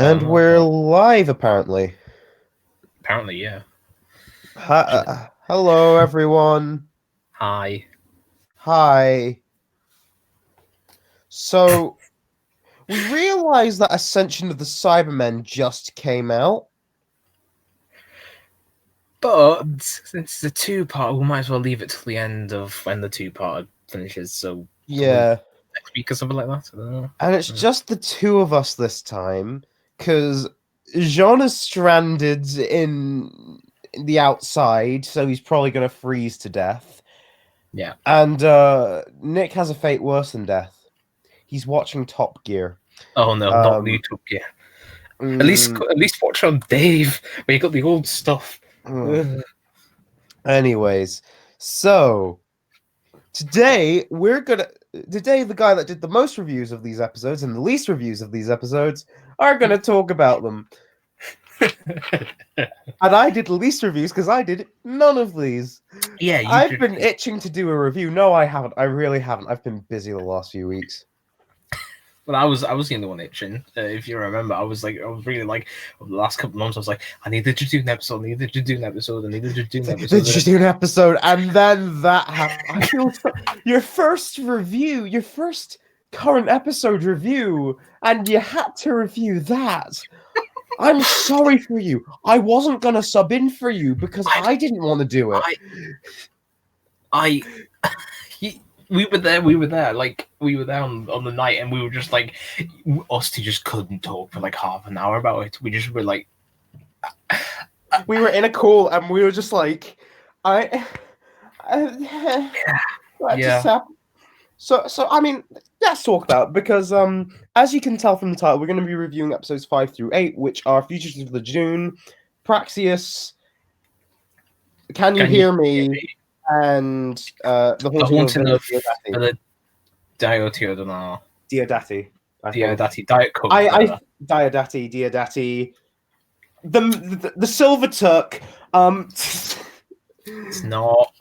And we're live, apparently. Apparently, yeah. Hello, everyone. Hi. Hi. So, we realized that Ascension of the Cybermen just came out. But since it's a two-part, we might as well leave it till the end of when the two-part finishes. So Yeah. next week or something like that. I don't know. And it's just the two of us this time, because Jean is stranded in the outside, so he's probably going to freeze to death. Yeah. And Nick has a fate worse than death. He's watching Top Gear. Oh no, not the YouTube Gear. At least watch on Dave, where you got the old stuff. Anyways, so today the guy that did the most reviews of these episodes and the least reviews of these episodes are gonna talk about them. And I did the least reviews because I did none of these. Yeah, I've been itching to do a review. No, I haven't. I really haven't. I've been busy the last few weeks. Well, I was the only one itching. If you remember, I was really like over the last couple of months. I was like, I needed to do an episode. I needed to do an episode. I needed to do an episode. Did you do an episode? And then that happened. I feel your first review, your first current episode review, and you had to review that. I'm sorry for you. I wasn't gonna sub in for you because I didn't want to do it. We were there. Like, we were there on the night, and we were just like, us two just couldn't talk for like half an hour about it. We just were like, we were in a call, and we were just like, yeah. So I mean, let's talk about it, because as you can tell from the title, we're going to be reviewing episodes 5 through 8, which are Fugitive of the Judoon, Praxius, Can You Hear Me? And the Haunting of the Diodati. Diodati. Diet Coke. Diodati, Diodati. The Silver Tuck. It's not.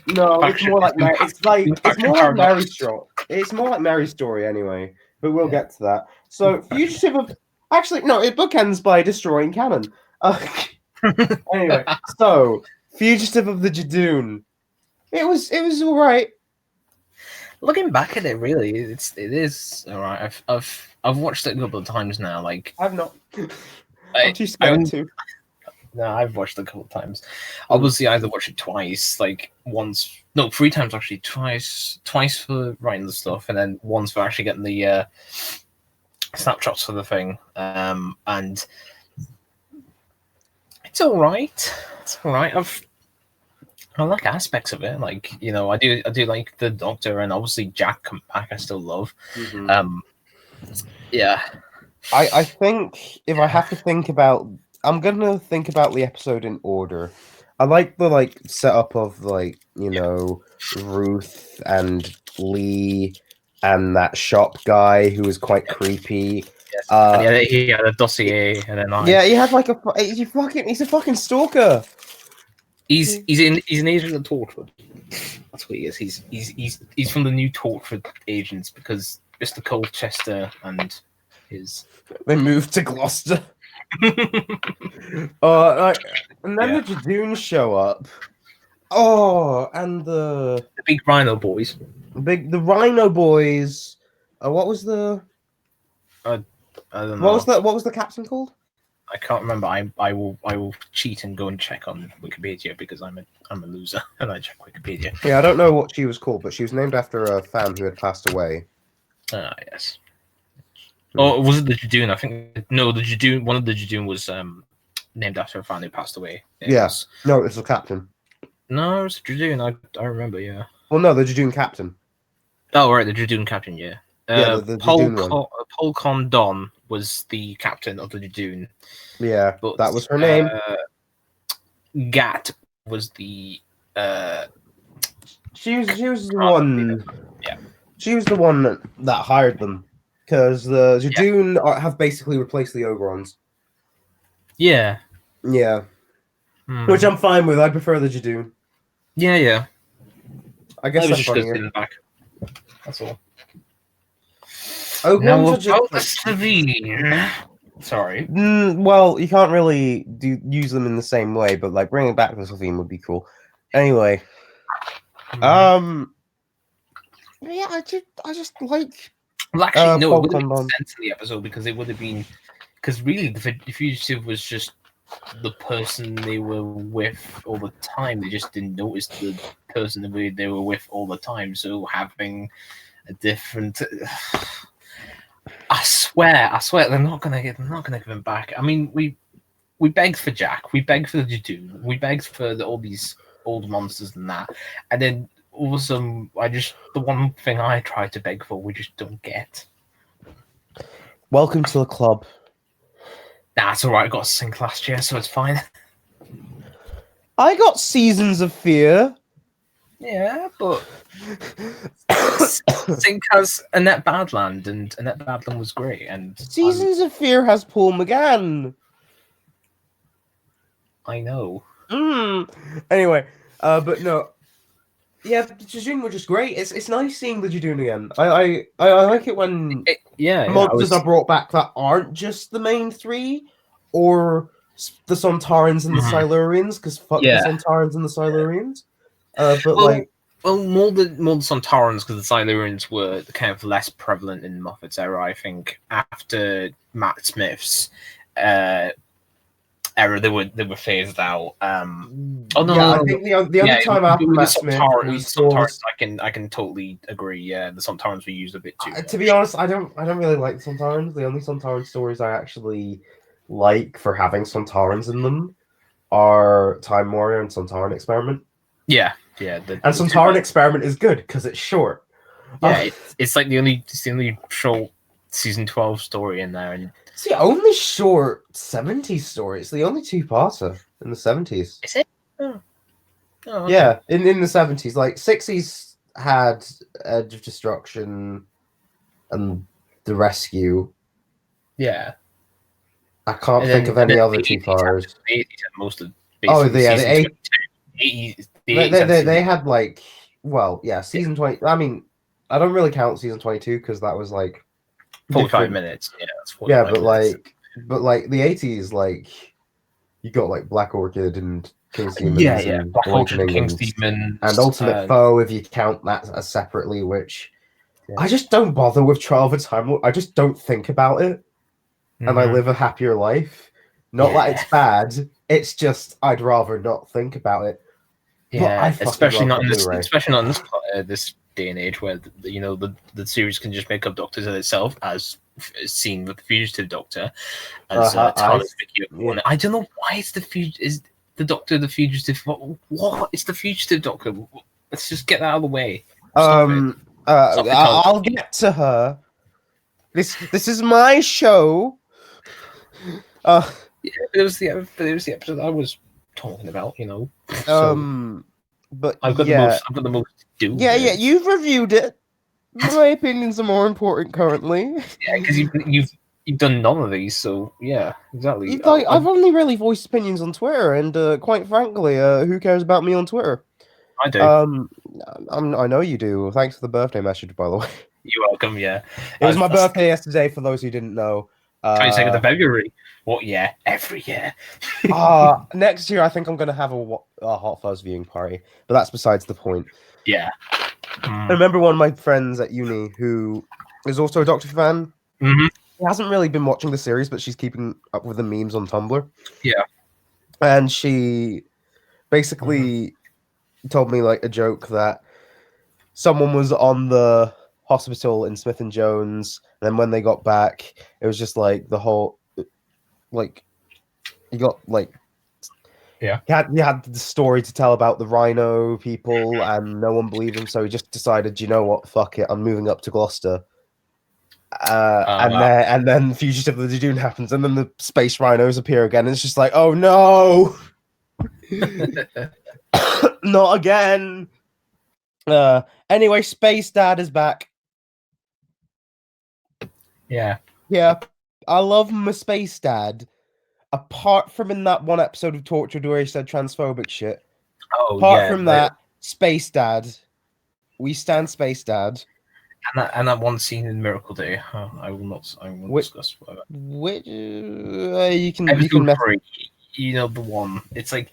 No, it's more like Mary's story. It's more like Mary's story anyway. But we'll get to that. So Fugitive of it bookends by destroying canon. Anyway, so Fugitive of the Judoon. It was all right. Looking back at it, really, it is all right. I've watched it a couple of times now. Like, I've not. I'm too scared to. No, I've watched it a couple of times. Obviously, I either watched it twice, like three times actually. Twice for writing the stuff, and then once for actually getting the snapshots for the thing. And it's all right. It's all right. I like aspects of it, like, you know, I do like the Doctor, and obviously Jack come back. I still love. Yeah. I think if I have to think about, I'm gonna think about the episode in order. I like the setup of know, Ruth and Lee and that shop guy who was quite creepy. Yes. He had a dossier, and then he had he's a fucking stalker. He's an agent of Torchwood. That's what he is. He's from the new Torchwood agents, because Mr. Colchester and they moved to Gloucester. And then the Judoon show up. Oh, and the big Rhino boys. The Rhino boys. What was the? I don't know. What was the captain called? I can't remember. I will cheat and go and check on Wikipedia, because I'm a loser and I check Wikipedia. Yeah, I don't know what she was called, but she was named after a fan who had passed away. Ah, yes. Or was it the Judoon? I think no. The Judoon. One of the Judoon was named after a fan who passed away. Yes. Yeah. No, it was the captain. No, it was the Judoon. I remember. Yeah. Well, no, the Judoon captain. Oh, right, the Judoon captain. Yeah. The Paul Condon was the captain of the Judoon. Yeah, but that was her name. Gat was the. She was the one. Yeah. She was the one that hired them, because the Judoon have basically replaced the Ogrons. Yeah. Yeah. Which I'm fine with. I prefer the Judoon. Yeah. I guess that's funnier. Back. That's all. Ogrons now are just the Savine. Sorry. Well, you can't really use them in the same way, but like bringing back the theme would be cool. Anyway, yeah, I just like. Well, actually, no, it would have Pokemon. made sense in the episode because it would have been because really the fugitive was just the person they were with all the time. They just didn't notice the person they were with all the time. So having a different, I swear, they're not gonna give him back. I mean, we begged for Jack, we begged for the Judoon, we begged for all these old monsters and that, and then all of a sudden, the one thing I tried to beg for, we just don't get. Welcome to the club. That's all right. I got a sync last year, so it's fine. I got Seasons of Fear. Yeah, but sync has Annette Badland, and Annette Badland was great. And Seasons of Fear has Paul McGann. I know. Anyway, but no. Yeah, the Judoon were just great. It's nice seeing the Judoon again. I like it when monsters are brought back that aren't just the main three, or the Sontarans and the Silurians, because fuck the Sontarans and the Silurians. More the Sontarans, because the Silurians were kind of less prevalent in Moffat's era. I think after Matt Smith's era, they were phased out. I think the only time after Matt Smith we saw I can totally agree. Yeah, the Sontarans were used a bit too. To be honest, I don't really like the Sontarans. The only Sontaran stories I actually like for having Sontarans in them are Time Warrior and Sontaran Experiment. Yeah. And Sontaran Experiment is good because it's short. Yeah, it's like the only short season 12 story in there, and it's the only short 70s story. It's the only two-parter in the 70s. Is it? Oh, okay. Yeah, in the 70s. Like 60s had Edge of Destruction and The Rescue. Yeah. I can't think of any other two-parters. The 80s had most of the 80s. They had like, well, yeah, season 20. I mean, I don't really count season 22 because that was like 45 minutes. Yeah, that's 45 minutes. but the 80s, like you got like Black Orchid and King's Demons, and Black Orchid, King's Demons, and Ultimate Foe if you count that as separately. Which I just don't bother with Trial of a Time Lord. I just don't think about it, and I live a happier life. Not that it's bad. It's just I'd rather not think about it. Yeah, especially not in this this day and age where the series can just make up doctors in itself, as seen with the Fugitive Doctor. As I don't know why it's the Doctor the Fugitive. What? It's the Fugitive Doctor. Let's just get that out of the way. I'll get to her. This is my show. Yeah, it was the episode I was talking about, but I've got the most to do. Yeah, you've reviewed it. My opinions are more important currently. Yeah, because you've done none of these, so yeah, exactly. I've only really voiced opinions on Twitter, and quite frankly, who cares about me on Twitter? I do. I know you do. Thanks for the birthday message, by the way. You're welcome. Yeah, it was my birthday yesterday. For those who didn't know. 22nd of February. What year? Every year. Next year, I think I'm going to have a Hot Fuzz viewing party, but that's besides the point. Yeah. I remember one of my friends at uni who is also a Doctor fan. He hasn't really been watching the series, but she's keeping up with the memes on Tumblr. Yeah. And she basically told me like a joke that someone was on the hospital in Smith and Jones, and then when they got back, it was just like the whole, like, you got like, you had the story to tell about the Rhino people, and no one believed him, so he just decided, you know what, fuck it, I'm moving up to Gloucester. And then Fugitive of the Judoon happens, and then the space rhinos appear again, and it's just like, oh no, not again. Anyway, Space Dad is back. Yeah. I love my Space Dad. Apart from in that one episode of Tortured where he said transphobic shit. Apart from that, Space Dad. We stand Space Dad. And that one scene in Miracle Day, I will not discuss whatever. Which you can Episode 3, you know, the one. It's like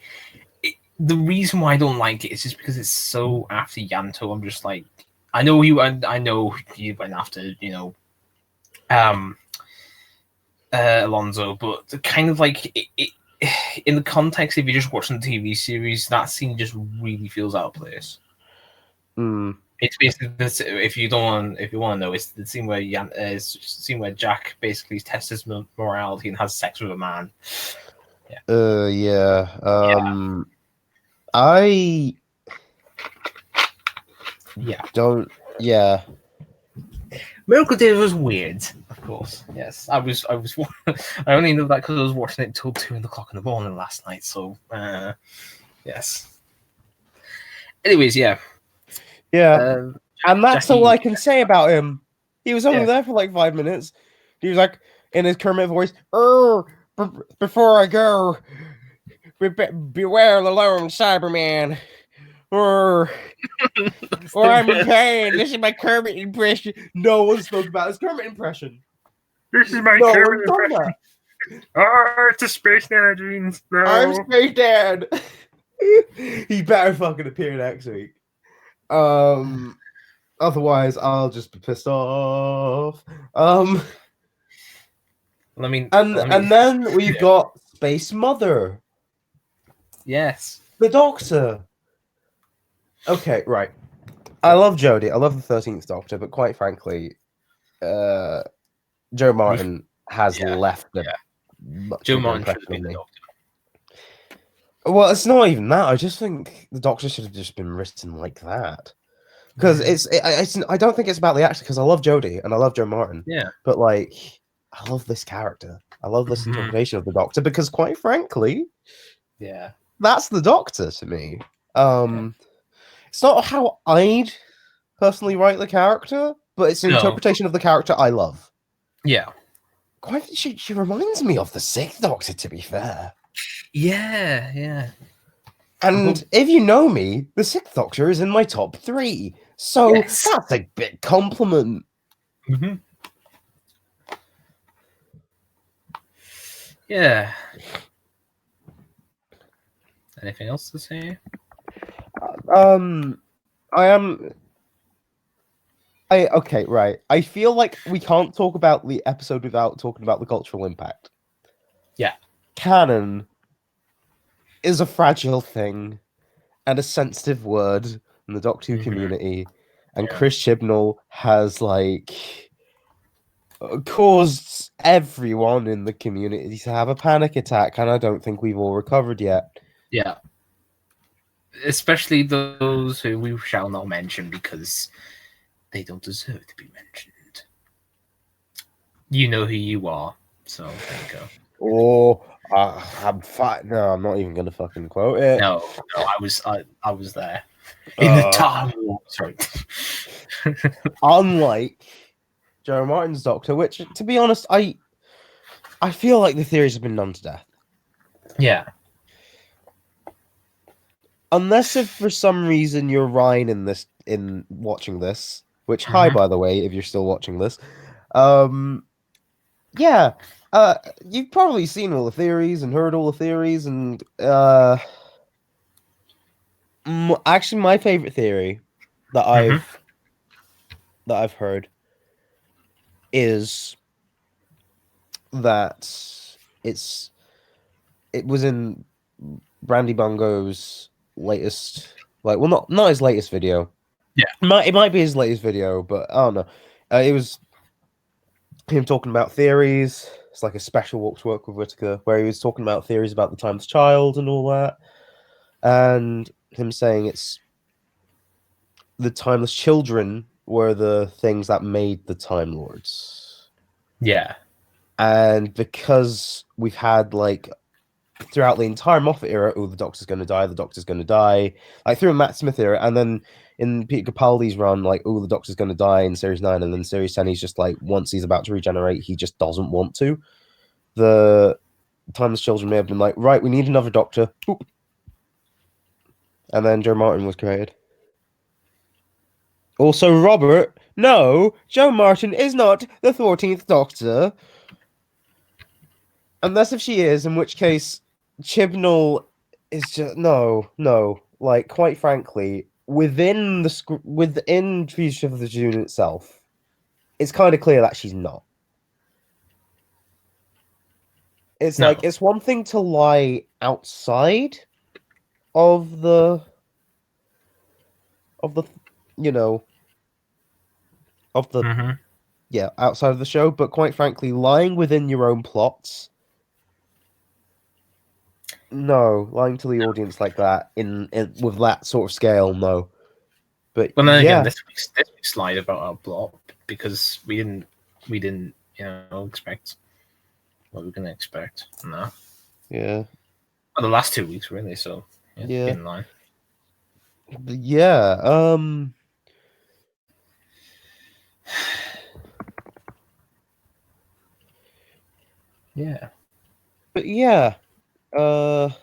the reason why I don't like it is just because it's so after Yanto. I'm just like, I know he went after, you know, Alonso, but kind of like it in the context, if you're just watching the TV series, that scene just really feels out of place. It's basically this. If you want to know, it's the scene where Jack basically tests his morality and has sex with a man. I don't. Yeah. Miracle Day was weird, of course. Yes, I was. I only know that because I was watching it until 2 o'clock in the morning last night. So, yes. Anyways, yeah. And that's all I can say about him. He was only there for like 5 minutes. He was like in his Kermit voice, before I go, beware the lone Cyberman. Or I'm in pain. This is my Kermit impression. No one spoke about his Kermit impression. This is my Kermit impression. Oh, it's a Space Dad, Jeans. No. I'm Space Dad. He better fucking appear next week. Otherwise, I'll just be pissed off. And then we've got Space Mother. Yes. The Doctor. Okay, right. I love Jodie. I love the 13th Doctor, but quite frankly, Joe Martin has left a much Joe Martin should have impression been on the me. Doctor. Well, it's not even that. I just think the Doctor should have just been written like that. Because I don't think it's about the actor, because I love Jodie and I love Joe Martin. Yeah. But, like, I love this character. I love this interpretation of the Doctor, because quite frankly, that's the Doctor to me. It's not how I'd personally write the character, but it's an interpretation of the character I love. Yeah. She reminds me of the 6th Doctor, to be fair. Yeah. And if you know me, the 6th Doctor is in my top 3. So that's a big compliment. Yeah. Anything else to say? Okay, right. I feel like we can't talk about the episode without talking about the cultural impact. Yeah. Canon is a fragile thing and a sensitive word in the Doctor Who community. And Chris Chibnall has, like, caused everyone in the community to have a panic attack, and I don't think we've all recovered yet. Yeah. Especially those who we shall not mention because they don't deserve to be mentioned. You know who you are, so there you go. Oh, I'm fine. No, I'm not even gonna fucking quote it. No, I was there in the time war. Sorry. Unlike Joe Martin's Doctor, which, to be honest, I feel like the theories have been done to death. Yeah. Unless if for some reason you're Ryan in watching this, which hi by the way, if you're still watching this, you've probably seen all the theories and heard all the theories, and actually my favorite theory that I've heard is that it was in Brandy Bungo's latest, not his latest video. Yeah, it might be his latest video, but I don't know. It was him talking about theories. It's like a special walk to work with Whittaker, where he was talking about theories about the Timeless Child and all that, and him saying it's the Timeless Children were the things that made the Time Lords. Yeah, and because we've had throughout the entire Moffat era, the Doctor's going to die, like through a Matt Smith era, and then in Peter Capaldi's run, the Doctor's going to die in Series 9, and then Series 10, he's just once he's about to regenerate, he just doesn't want to. The Timeless Children may have been right, we need another Doctor. Boop. And then Joe Martin was created. Also, Robert, No, Joe Martin is not the 14th Doctor. Unless if she is, in which case Chibnall is just no. Like, quite frankly, within Fugitive of the Judoon itself, it's kind of clear that she's not. It's No. like it's one thing to lie outside of the you know of the Mhm. yeah, outside of the show, but quite frankly, lying within your own plots. No, lying to the audience like that in with that sort of scale, no. But Well, then yeah, again, this week's lied about our plot because we didn't expect what we were gonna expect. No, yeah, well, the last 2 weeks really. So yeah, in line. yeah. Yeah. But yeah, oh,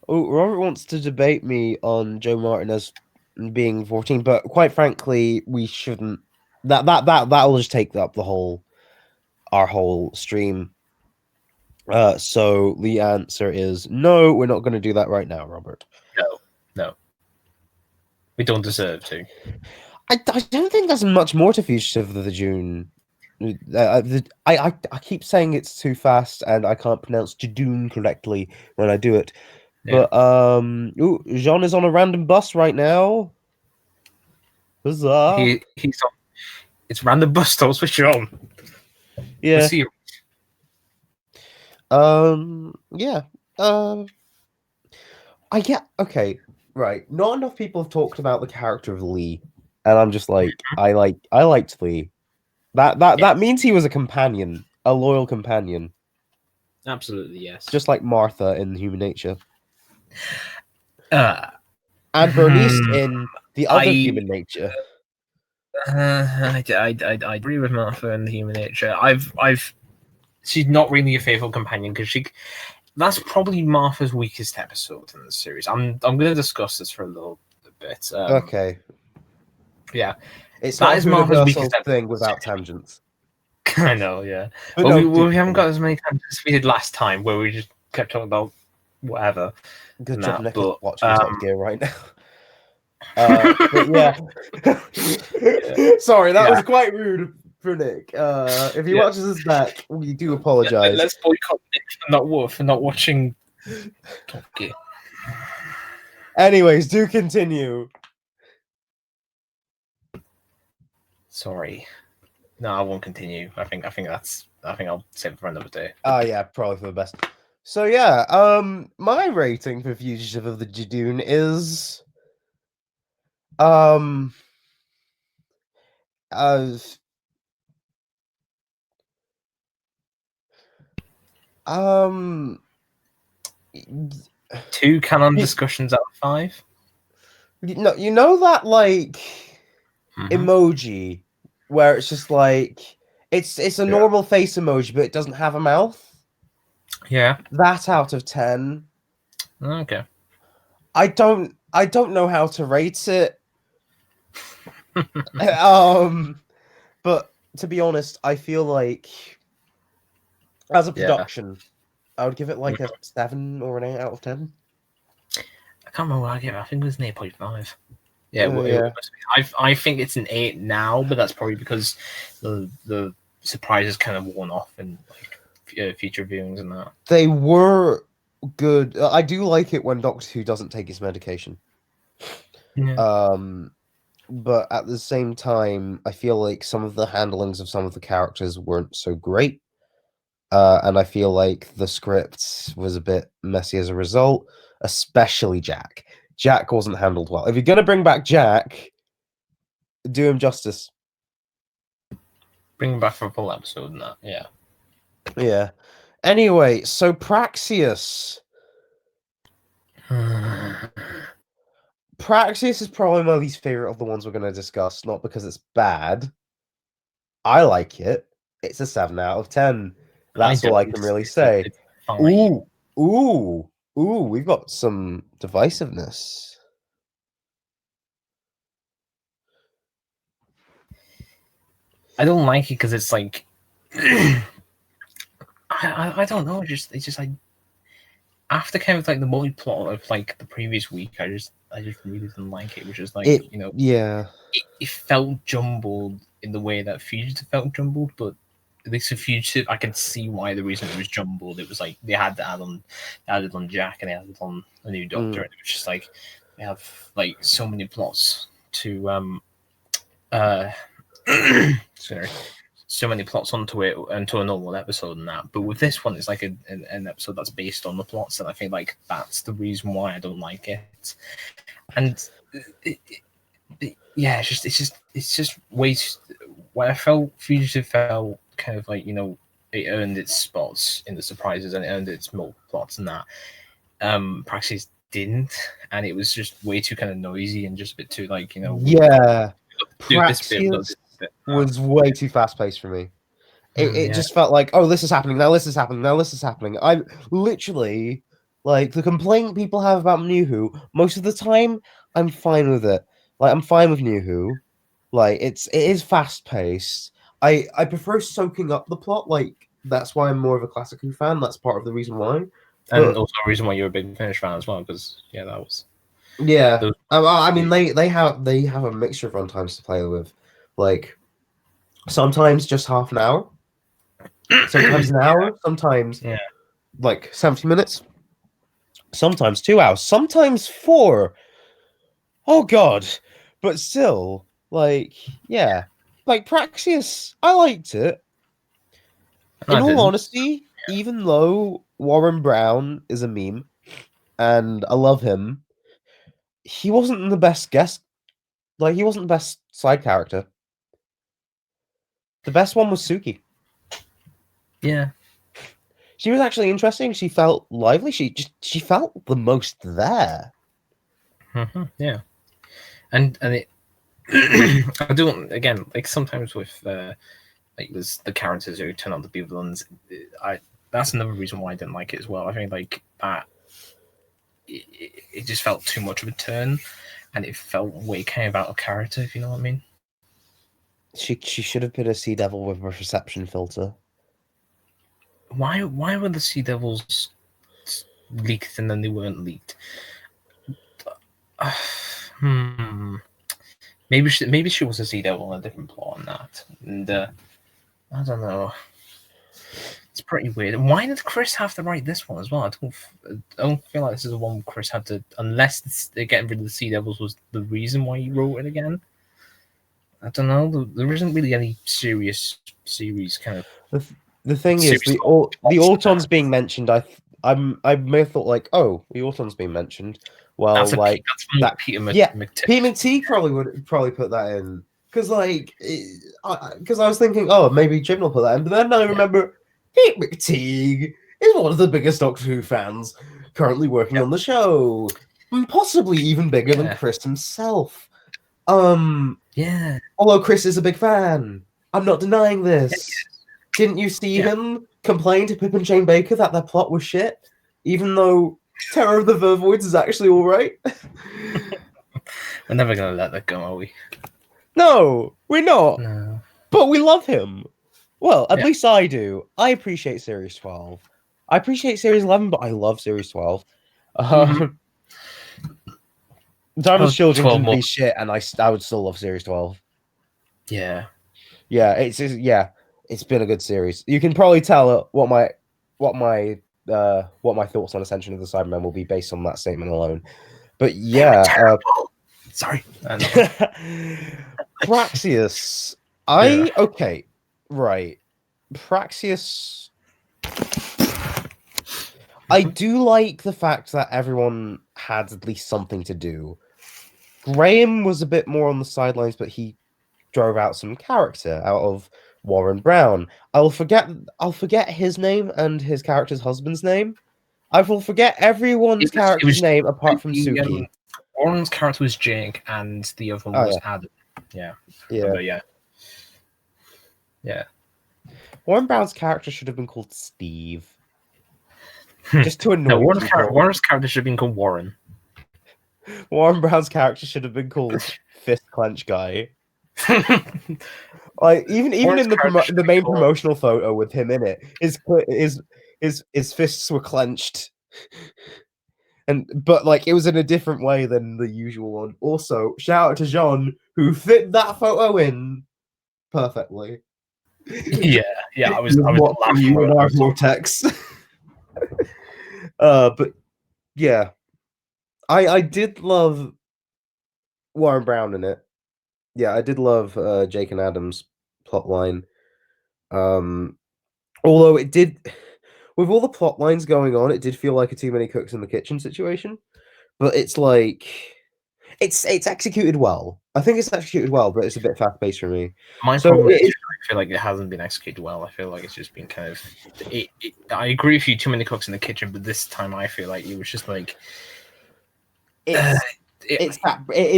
Robert wants to debate me on Joe Martin as being 14, but quite frankly, we shouldn't. That'll just take up our whole stream. So the answer is no. We're not going to do that right now, Robert. No, we don't deserve to. I don't think there's much more to Fugitive of the June. I keep saying it's too fast, and I can't pronounce Judoon correctly when I do it. Yeah. But Jean is on a random bus right now. Huzzah! He's on. It's random bus stops for Sean. Yeah. We'll see. Yeah. I get okay. Right. Not enough people have talked about the character of Lee, and I'm just like, I liked Lee. That means he was a companion, a loyal companion. Absolutely, yes. Just like Martha in Human Nature. And Bernice in the other Human Nature. I agree with Martha in the Human Nature. She's not really a faithful companion because that's probably Martha's weakest episode in the series. I'm going to discuss this for a little bit. Okay. Yeah. It's that not is a Martha's universal weakest thing without tangents. I know, yeah. But well, no, we haven't got as many times as we did last time, where we just kept talking about whatever. Good job, Nick is but watching Top Gear right now. But yeah. Sorry, that was quite rude for Nick. If he watches us back, we do apologize. Let's boycott Nick for not watching Top Gear. Anyways, do continue. Sorry. No, I won't continue. I think I'll save it for another day. Yeah, probably for the best. So yeah, my rating for Fugitive of the Judoon is Two canon discussions out of 5. You know that like emoji where it's just like it's a normal face emoji, but it doesn't have a mouth. Yeah. That out of 10. Okay. I don't know how to rate it. But to be honest, I feel like as a production, I would give it like a 7 or an 8 out of 10. I can't remember what I gave it. I think it was an 8.5. Yeah, I think it's an 8 now, but that's probably because the surprises kind of worn off in like future viewings and that. They were good. I do like it when Doctor Who doesn't take his medication. Yeah. But at the same time, I feel like some of the handlings of some of the characters weren't so great. And I feel like the script was a bit messy as a result, especially Jack. Jack wasn't handled well. If you're going to bring back Jack, do him justice. Bring him back for a full episode and that, yeah. Yeah. Anyway, so Praxeus. Praxeus is probably my least favorite of the ones we're going to discuss, not because it's bad. I like it. It's a 7 out of 10. That's all I can really say. Ooh, we've got some divisiveness. I don't like it because it's like I don't know. It's just like after kind of like the multi-plot of like the previous week, I just really didn't like it. Which is like it felt jumbled in the way that Fugitive felt jumbled, but at least for Fugitive, I can see why the reason it was jumbled. It was like they had to added on Jack and they added on a new Doctor, and it was just like they have like so many plots to sorry, so many plots onto a normal episode and that. But with this one, it's like an episode that's based on the plots, and I think like that's the reason why I don't like it. And yeah, it's just way where I felt Fugitive felt kind of like it earned its spots in the surprises and it earned its multiple plots and that. Praxis didn't, and it was just way too kind of noisy and just a bit too like Praxis was way too fast paced for me. It just felt like, oh, this is happening now, this is happening now, this is happening. I literally like the complaint people have about New Who. Most of the time, I'm fine with it. Like I'm fine with New Who. Like it is fast paced. I prefer soaking up the plot. Like that's why I'm more of a Classic Who fan. That's part of the reason why. And also a reason why you're a big Finish fan as well, because that was I mean they have a mixture of runtimes to play with. Like sometimes just half an hour, sometimes an hour, sometimes like 70 minutes, sometimes 2 hours, sometimes 4. Oh god. But still, like Praxis, I liked it. In all honesty, even though Warren Brown is a meme and I love him, he wasn't the best guest. Like, he wasn't the best side character. The best one was Suki. Yeah. She was actually interesting. She felt lively. She felt the most there. Mm-hmm, yeah. And it I don't, again, like sometimes with like there's the characters who turn out to be villains, that's another reason why I didn't like it as well. I think like that it just felt too much of a turn, and it felt way kind of out of character, if you know what I mean. She should have been a Sea Devil with a perception filter. Why were the Sea Devils leaked and then they weren't leaked? Maybe she was a Sea Devil in a different plot on that, and I don't know. It's pretty weird. Why did Chris have to write this one as well? I don't feel like this is the one Chris had to, unless getting rid of the Sea Devils was the reason why he wrote it again. I don't know. There isn't really any serious series kind of. The thing is, the Autons being mentioned, I may have thought like, oh, the Autons being mentioned. Well, that's Peter McTeague probably would put that in because I was thinking, oh, maybe Jim will put that in, but then I remember Pete McTeague is one of the biggest Doctor Who fans currently working on the show, possibly even bigger than Chris himself. Although Chris is a big fan, I'm not denying this. Didn't you see him complain to Pip and Shane Baker that their plot was shit, even though Terror of the Vervoids is actually all right? We're never gonna let that go, are we? No, we're not. No. But we love him. Well, at least I do. I appreciate Series 12. I appreciate Series 11, but I love Series 12. Diamond's Children can be shit, and I would still love Series 12. Yeah. It's been a good series. You can probably tell what my thoughts on Ascension of the Cybermen will be based on that statement alone. But yeah, sorry, Praxis. Praxis. I do like the fact that everyone had at least something to do. Graham was a bit more on the sidelines, but he drove out some character out of Warren Brown. I'll forget his name and his character's husband's name. I will forget everyone's character's name apart from Suki. Warren's character was Jake, and the other one was Adam. Yeah. Warren Brown's character should have been called Steve. Just to annoy Warren's character should have been called Warren. Warren Brown's character should have been called Fist Clench Guy. Like even in the main cool. promotional photo with him in it, his fists were clenched, but like it was in a different way than the usual one. Also, shout out to John who fit that photo in perfectly. Yeah. I was What laughing you when in I our was- vortex. But yeah, I did love Warren Brown in it. Yeah, I did love Jake and Adam's plotline. Although it did, with all the plot lines going on, it did feel like a too many cooks in the kitchen situation. But it's like it's executed well. I think it's executed well, but it's a bit fast paced for me. My So problem is it- I feel like it hasn't been executed well. I feel like it's just been kind of. I agree with you. Too many cooks in the kitchen, but this time I feel like it was just like. it is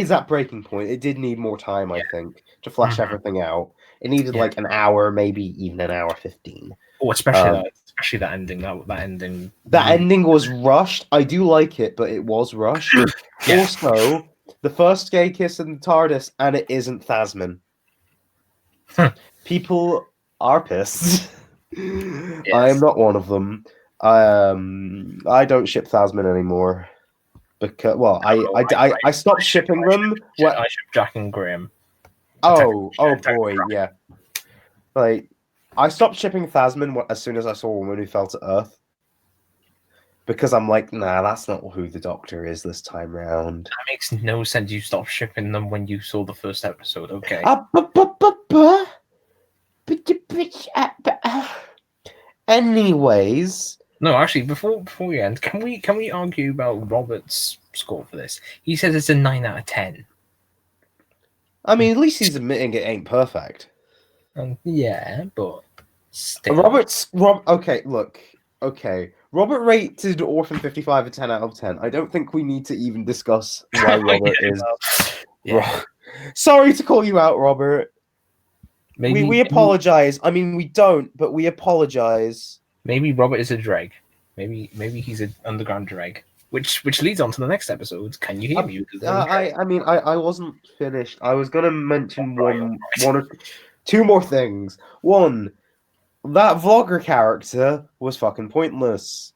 that breaking point. It did need more time, I think, to flesh everything out. It needed like an hour, maybe even an hour 15. Oh, especially that ending. That ending. That ending was rushed. I do like it, but it was rushed. Yeah. Also, the first gay kiss in the TARDIS, and it isn't Thasmin. People are pissed. I am not one of them. I don't ship Thasmin anymore because, well, I stopped shipping them. I ship Jack and Graham. Oh boy, yeah. Like, I stopped shipping Thasmin as soon as I saw a woman who fell to Earth. Because I'm like, nah, that's not who the Doctor is this time round. That makes no sense. You stopped shipping them when you saw the first episode. Okay. Anyways, No, actually, before we end, can we argue about Robert's score for this? He says it's a 9 out of 10. I mean, at least he's admitting it ain't perfect. Yeah, but still. Okay, look. Okay. Robert rated Orphan 55 a 10 out of 10. I don't think we need to even discuss why Robert is. Yeah. Sorry to call you out, Robert. Maybe we apologize. I mean, we don't, but we apologize. Maybe Robert is a dreg. Maybe he's an underground dreg. Which leads on to the next episode. Can you hear me? I wasn't finished. I was gonna mention one or two more things. One, that vlogger character was fucking pointless.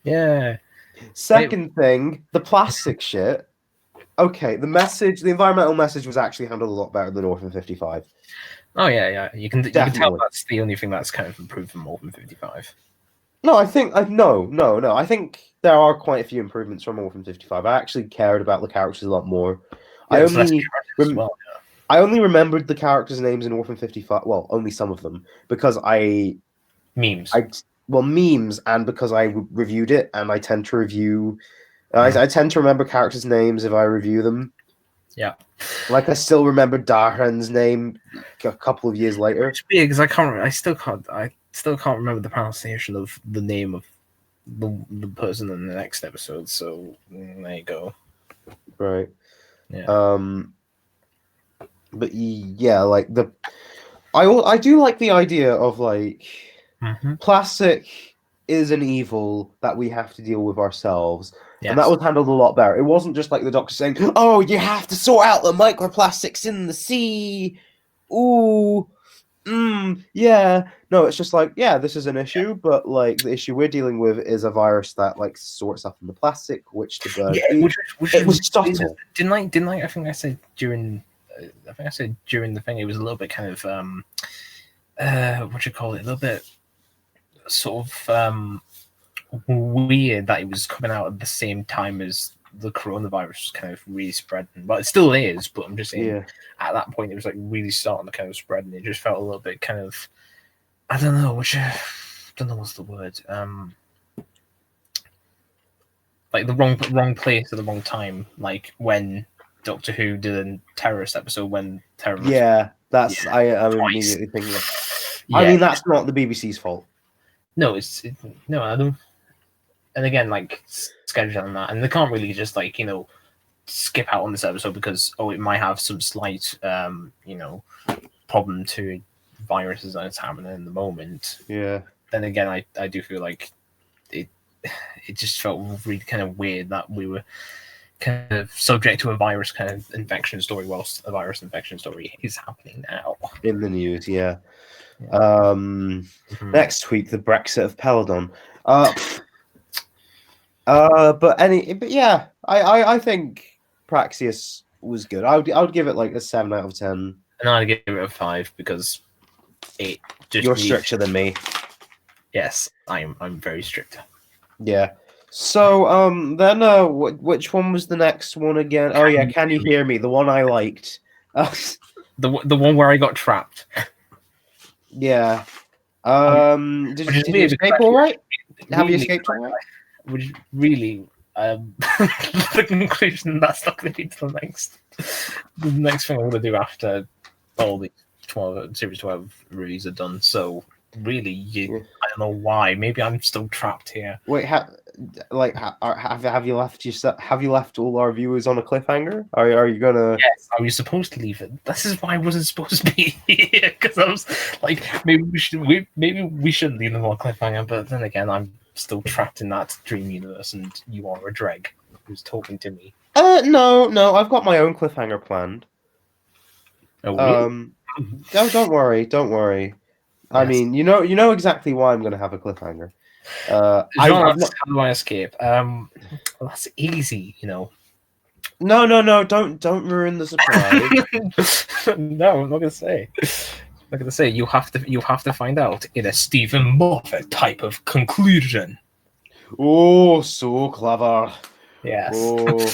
Yeah. Second thing, the plastic shit. Okay, the environmental message was actually handled a lot better than Orphan 55. Oh yeah. You can tell that's the only thing that's kind of improved from Orphan 55. No, I think no. I think there are quite a few improvements from Orphan 55. I actually cared about the characters a lot more. Yeah, I only remembered the characters' names in Orphan 55. Well, only some of them because memes. Memes, and because I reviewed it, and I tend to review. I tend to remember characters' names if I review them. Yeah, like I still remember Darhan's name a couple of years later. It's weird because I still can't remember the pronunciation of the name of the person in the next episode. So there you go. Right. Yeah. But yeah, like I do like the idea of like plastic is an evil that we have to deal with ourselves. Yes. And that was handled a lot better. It wasn't just like the Doctor saying, "Oh, you have to sort out the microplastics in the sea." Ooh, yeah. No, it's just like, yeah, this is an issue, but like the issue we're dealing with is a virus that like sorts up in the plastic, which the bird eat. It was subtle. Didn't I? I think I said during the thing. It was a little bit kind of what you call it? A little bit sort of weird that it was coming out at the same time as the coronavirus was kind of really spreading. Well, it still is, but I'm just saying at that point it was like really starting to kind of spread, and it just felt a little bit kind of, I don't know what's the word, like the wrong place at the wrong time, like when Doctor Who did a terrorist episode when terrorists. Yeah, that's I'm immediately thinking of. I mean, that's not the BBC's fault. No, no, I don't. And again, like scheduling that, and they can't really just like skip out on this episode because it might have some slight problem to viruses that's happening in the moment. Yeah. Then again, I do feel like it just felt really kind of weird that we were kind of subject to a virus kind of infection story, whilst a virus infection story is happening now. In the news, yeah. Mhm. Next week, the Brexit of Peladon. But yeah, I think Praxius was good. I would give it like a 7 out of 10. And I'd give it a 5 because it just You're really- stricter than me. Yes, I'm very strict. Yeah. So then which one was the next one again? Oh yeah, Can You Hear Me? The one I liked. The one where I got trapped. Yeah. Did you escape all right? Have you escaped all right? Which really, the conclusion that's not going to be the next thing I'm going to do after all the Series 12 reviews are done. So really, I don't know why. Maybe I'm still trapped here. Wait, have you left Have you left all our viewers on a cliffhanger? Are you gonna? Yes, I was supposed to leave it. This is why I wasn't supposed to be here, because I was like, maybe we should leave them on a cliffhanger. But then again, I'm still trapped in that dream universe, and you are a Dreg who's talking to me. No, I've got my own cliffhanger planned. Oh, really? No, don't worry. Yes. I mean, you know exactly why I'm gonna have a cliffhanger. How do I escape? Well, that's easy, you know. No, don't ruin the surprise. No, I'm not gonna say. I'm not gonna say. You have to find out in a Stephen Moffat type of conclusion. Oh, so clever. Yes. Oh.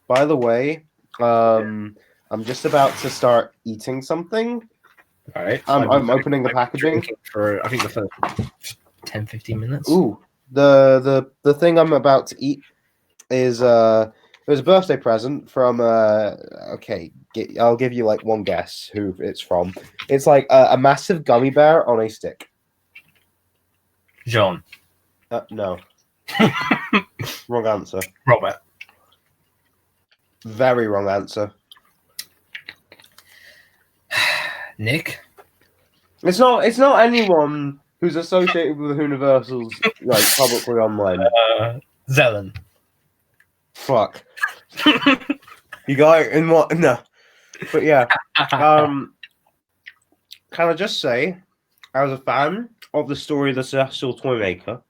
By the way, I'm just about to start eating something. All right. I'm opening the packaging for I think the first 10-15 minutes. Ooh, the thing I'm about to eat is it was a birthday present from okay, I'll give you like one guess who it's from. It's like a massive gummy bear on a stick. John. No. Wrong answer. Robert. Very wrong answer. Nick. It's not anyone who's associated with the Whoniversals like publicly online. Zelen. Fuck. You got it in what? No. But yeah. Can I just say, I was a fan of the story of the Celestial Toymaker.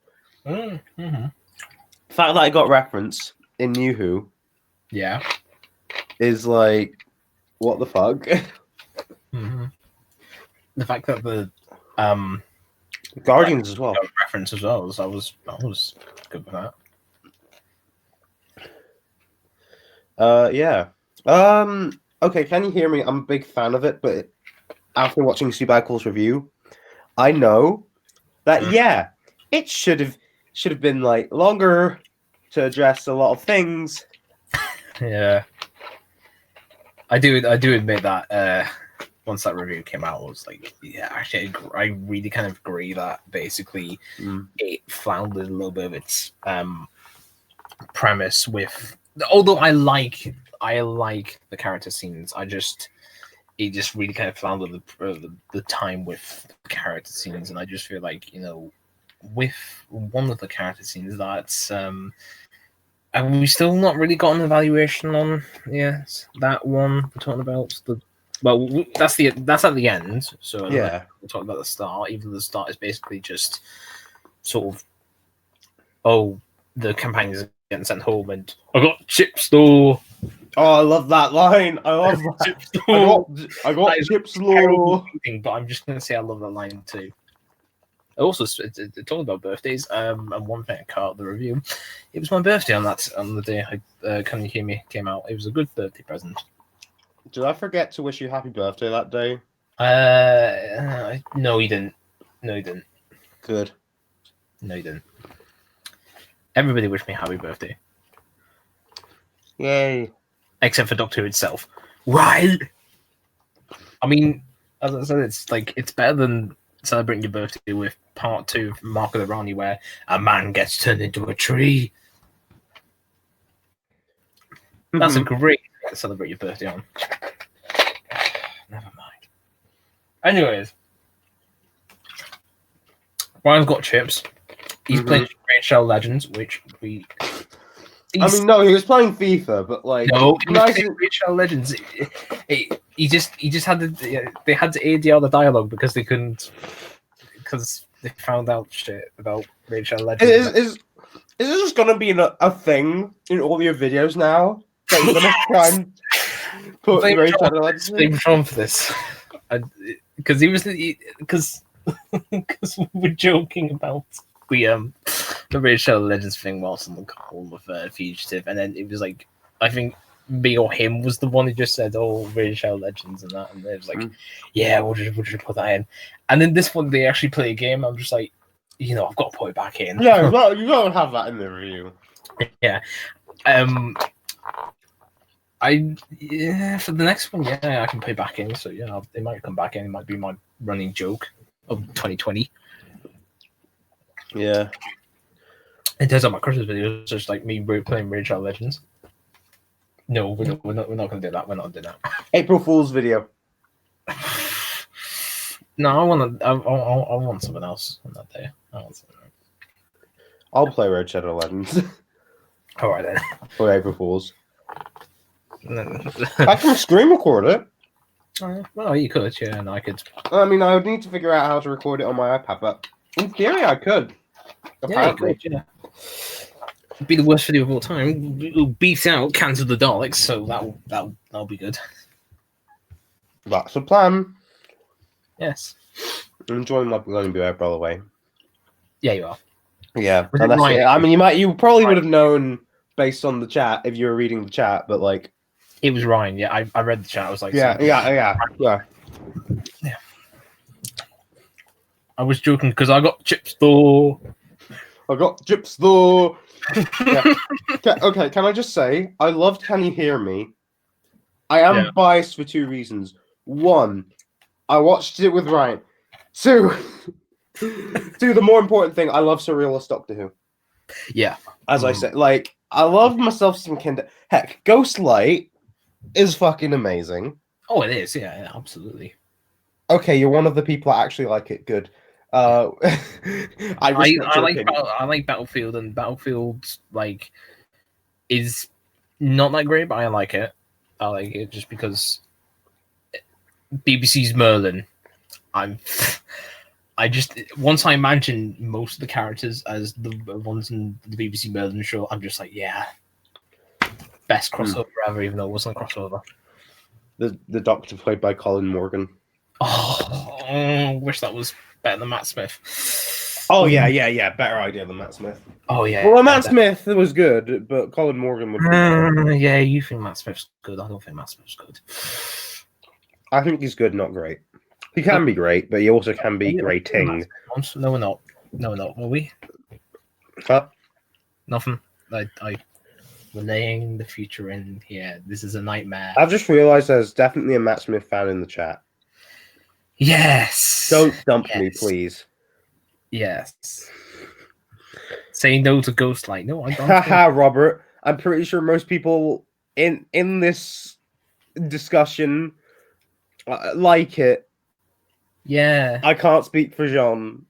Mm-hmm. The fact that I got reference in New Who, yeah, is like, what the fuck? Mm-hmm. The fact that the Guardians as well reference as well, so I was good with that. Yeah. Okay, Can You Hear Me? I'm a big fan of it, but after watching Subacal's review, I know that yeah, it should have been like longer to address a lot of things. Yeah, I do admit that once that review came out, I was like, yeah, actually, I really kind of agree that basically it floundered a little bit of its premise with. Although I like the character scenes, it just really kind of floundered the time with the character scenes, and I just feel like, you know, with one of the character scenes that's and we still not really got an evaluation on that one we're talking about. That's at the end, so Yeah, we'll talk about the start. Even though the start is basically just sort of, the companions are getting sent home, and I got chips though. Oh, I love that line. I love that. Chips I got chips though. But I'm just gonna say I love that line too. Also, talking about birthdays, and one thing I caught the review, it was my birthday on the day Can You Hear Me came out. It was a good birthday present. Did I forget to wish you happy birthday that day? No, you didn't. No, you didn't. Good. No, you didn't. Everybody wished me happy birthday. Yay. Except for Doctor Who itself. Right? I mean, as I said, it's better than celebrating your birthday with part 2 of Mark of the Rani, where a man gets turned into a tree. That's a great thing to celebrate your birthday on. Never mind. Anyways, Ryan's got chips. He's playing Great Shell Legends, which we I mean, no, he was playing FIFA, but like, no, he was nice playing Raid Shadow Legends. He just had they had to ADR the dialogue because they couldn't, because they found out shit about Raid Shadow Legends. Is this just gonna be a thing in all your videos now? That you're gonna try and put Raid Shadow Legends? Blame Sean for this, because because we were joking about the Raid Shadow Legends thing whilst on the call with Fugitive, and then it was like, I think me or him was the one who just said, "Oh, Raid Shadow Legends" and that, and it was like, "Yeah, we'll just put that in." And then this one, they actually play a game. I'm just like, I've got to put it back in. Yeah, you don't have that in the review. Yeah. For the next one, I can put it back in. So they might come back in. It might be my running joke of 2020. Yeah. It does on my Christmas videos, just like me playing Raid Shadow Legends. No, we're not going to do that. We're not doing that. April Fool's video. No, I want something else on that day. I'll play Raid Shadow Legends. All right then. For April Fools. I can screen record it. Well, you could, yeah, and I could. I mean, I would need to figure out how to record it on my iPad, but in theory, I could. Apparently. Yeah, you could, It'd be the worst video of all time. It'll beat out Cancel the Daleks, so that'll be good. That's the plan. Yes. I'm enjoying my Learning Beware, by the way. Yeah, you are. Yeah, and that's it. I mean, you probably would have known based on the chat if you were reading the chat, but like, it was Ryan. Yeah, I read the chat. I was like, yeah. I was joking because I got chips though. Yeah. Okay, can I just say, I loved Can You Hear Me? I am biased for two reasons. One, I watched it with Ryan. Two, the more important thing, I love Surrealist Doctor Who. Yeah. As I said, like, I love myself some Kinder. Heck, Ghostlight is fucking amazing. Oh, it is. Yeah, absolutely. Okay, you're one of the people that actually like it. Good. I like Battlefield, and Battlefield like is not that great, but I like it. I like it just because BBC's Merlin. I just once I imagine most of the characters as the ones in the BBC Merlin show, I'm just like, yeah, best crossover ever, even though it wasn't a crossover. The Doctor played by Colin Morgan. Oh, wish that was better than Matt Smith. Oh yeah, better idea than Matt Smith. Oh yeah. Well, Matt Smith was good, but Colin Morgan would. Yeah, you think Matt Smith's good? I don't think Matt Smith's good. I think he's good, not great. He can be great, but he also can be grating. No, we're not. No, we're not. Will we? Huh? Nothing. We're laying the future in here. This is a nightmare. I've just realised there's definitely a Matt Smith fan in the chat. Yes. Don't dump me, please. Yes. Say no to Ghostlight. No, I don't. Haha, Robert. I'm pretty sure most people in this discussion like it. Yeah. I can't speak for Jean.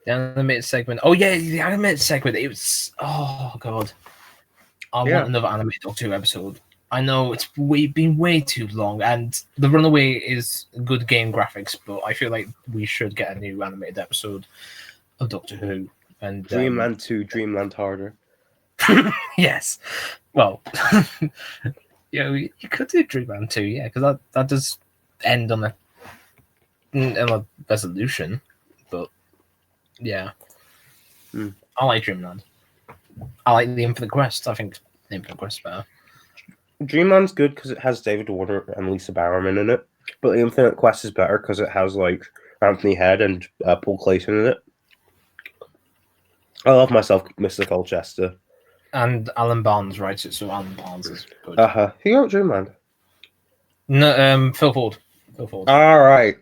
The animated segment. Oh yeah, the animated segment. It was. Oh god. I want another animated Doctor Who episode. I know it's been way too long, and The Runaway is good game graphics, but I feel like we should get a new animated episode of Doctor Who. And Dreamland 2, Dreamland Harder. Yes. Well, you could do Dreamland 2, yeah, because that does end on a resolution, but yeah. I like Dreamland. I like the Infinite Quest. I think the Infinite Quest is better. Dreamland's good because it has David Warner and Lisa Bowerman in it, but the Infinite Quest is better because it has like Anthony Head and Paul Clayton in it. I love myself, Mr. Colchester. And Alan Barnes writes it, so Alan Barnes is good. Who wrote Dreamland? No, Phil Ford. All right.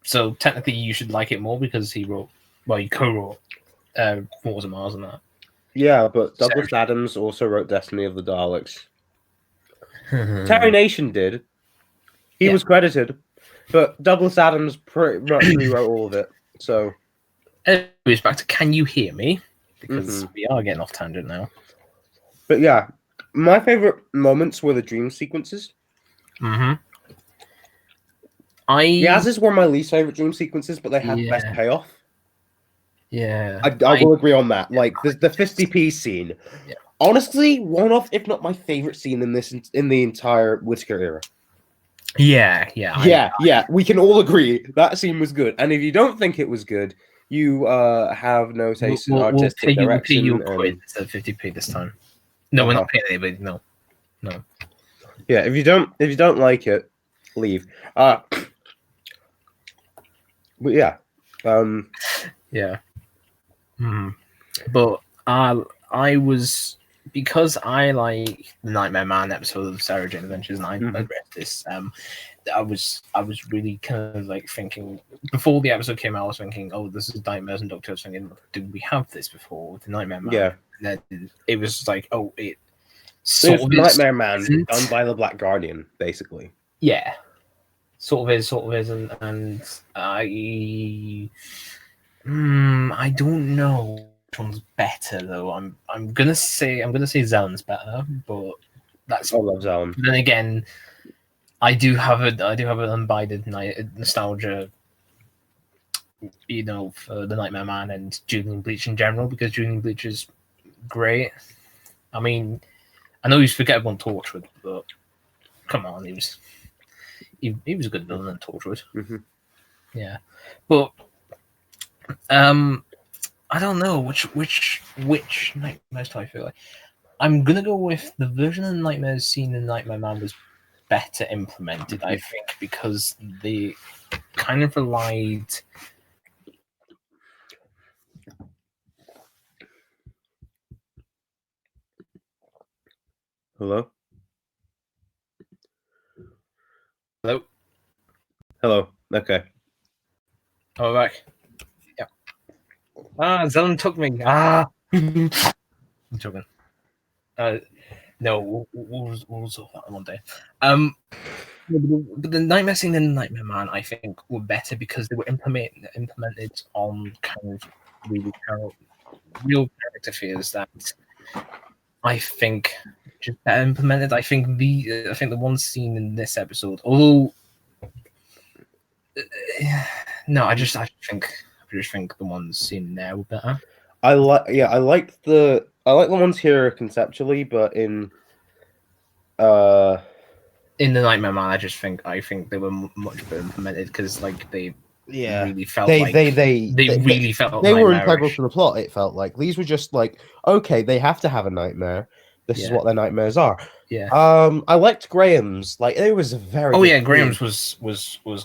So technically, you should like it more because he co-wrote Wars of Mars and that. Yeah, but Douglas Adams also wrote Destiny of the Daleks. Terry Nation did. He was credited, but Douglas Adams pretty much rewrote all of it. So, anyways, back to Can You Hear Me? because we are getting off tangent now. But yeah, my favorite moments were the dream sequences. Yaz's were my least favorite dream sequences, but they had the best payoff. Yeah, I will agree on that. Like the 50p scene, honestly, one of, if not my favorite scene in the entire Whittaker era. Yeah. We can all agree that scene was good. And if you don't think it was good, you have no taste in artistic direction. We'll pay you a quid instead of 50p this time. No, we're not paying anybody. No. Yeah, if you don't like it, leave. But yeah, But I was, because I like the Nightmare Man episode of Sarah Jane Adventures, and I read this. I was really kind of like thinking before the episode came out. I was thinking, oh, this is Nightmares and Doctor. I was thinking, did we have this before with the Nightmare Man? Yeah. And then it was like, oh, it sort of Nightmare Man done by the Black Guardian, basically. Yeah, sort of is, and I don't know which one's better though. I'm gonna say Zellen's better, but that's, I love Zellen. Then again, I do have an unbided nostalgia, you know, for the Nightmare Man and Julian Bleach in general, because Julian Bleach is great. I mean, I know he's forgettable in Torchwood, but come on, he was a good villain in Torchwood. Yeah, but I don't know which Nightmares do I feel like. I'm gonna go with the version of the Nightmares seen in Nightmare Man was better implemented, I think, because they kind of relied. Hello. Okay. Oh, back. Yeah. Zelen took me. I'm joking. No, we'll solve that one day. But the Nightmare scene and the Nightmare Man, I think, were better because they were implemented on kind of real character fears that I think just better implemented. I think the one scene in this episode, although no, I just think the ones seen there were better. I like the ones here conceptually, but in the Nightmare Man, I think they were much better implemented because like they really felt they felt they were integral to the plot. It felt like these were just like, okay, they have to have a nightmare. This is what their nightmares are. Yeah. I liked Graham's. Like, it was a very Graham's was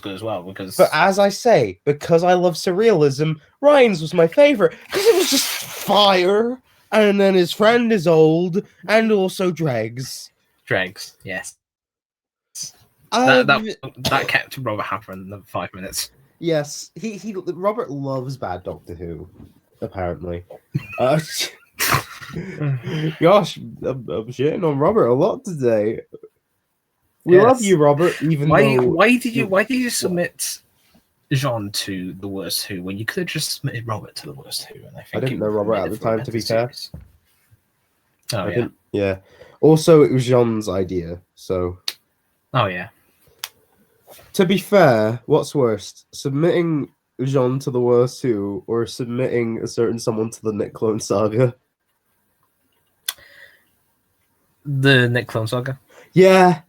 good as well because. But as I say, because I love surrealism, Ryan's was my favorite because it was just fire, and then his friend is old, and also Dregs. Yes. That kept Robert happy in 5 minutes. Yes, he Robert loves bad Doctor Who, apparently. Gosh, I'm shitting on Robert a lot today. We love you, Robert. Even why did you submit Jean to the worst Who when you could have just submitted Robert to the worst Who? And I didn't know Robert at the time, to be fair. Oh yeah. Also, it was Jean's idea, so. Oh yeah. To be fair, what's worse, submitting Jean to the worst Who or submitting a certain someone to the Nick Clone Saga? The Nick Clone Saga? Yeah.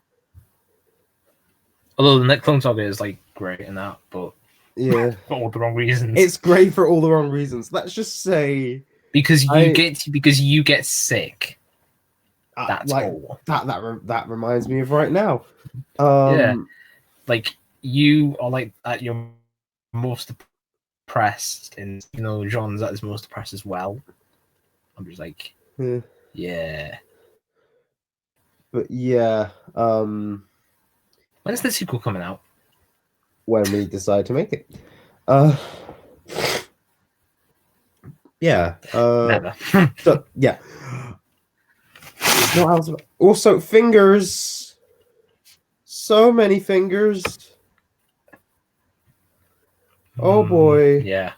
Although the Nick Clone Saga is like great in that, but yeah, for all the wrong reasons. It's great for all the wrong reasons. Let's just say because you get sick. That's like, all. That reminds me of right now. Like you are like at your most depressed, and you know Jean's at his most depressed as well. I'm just like, yeah. But yeah, when is the sequel coming out? When we decide to make it. Yeah. Never. So, yeah. What else? Also, fingers. So many fingers. Oh boy. Yeah.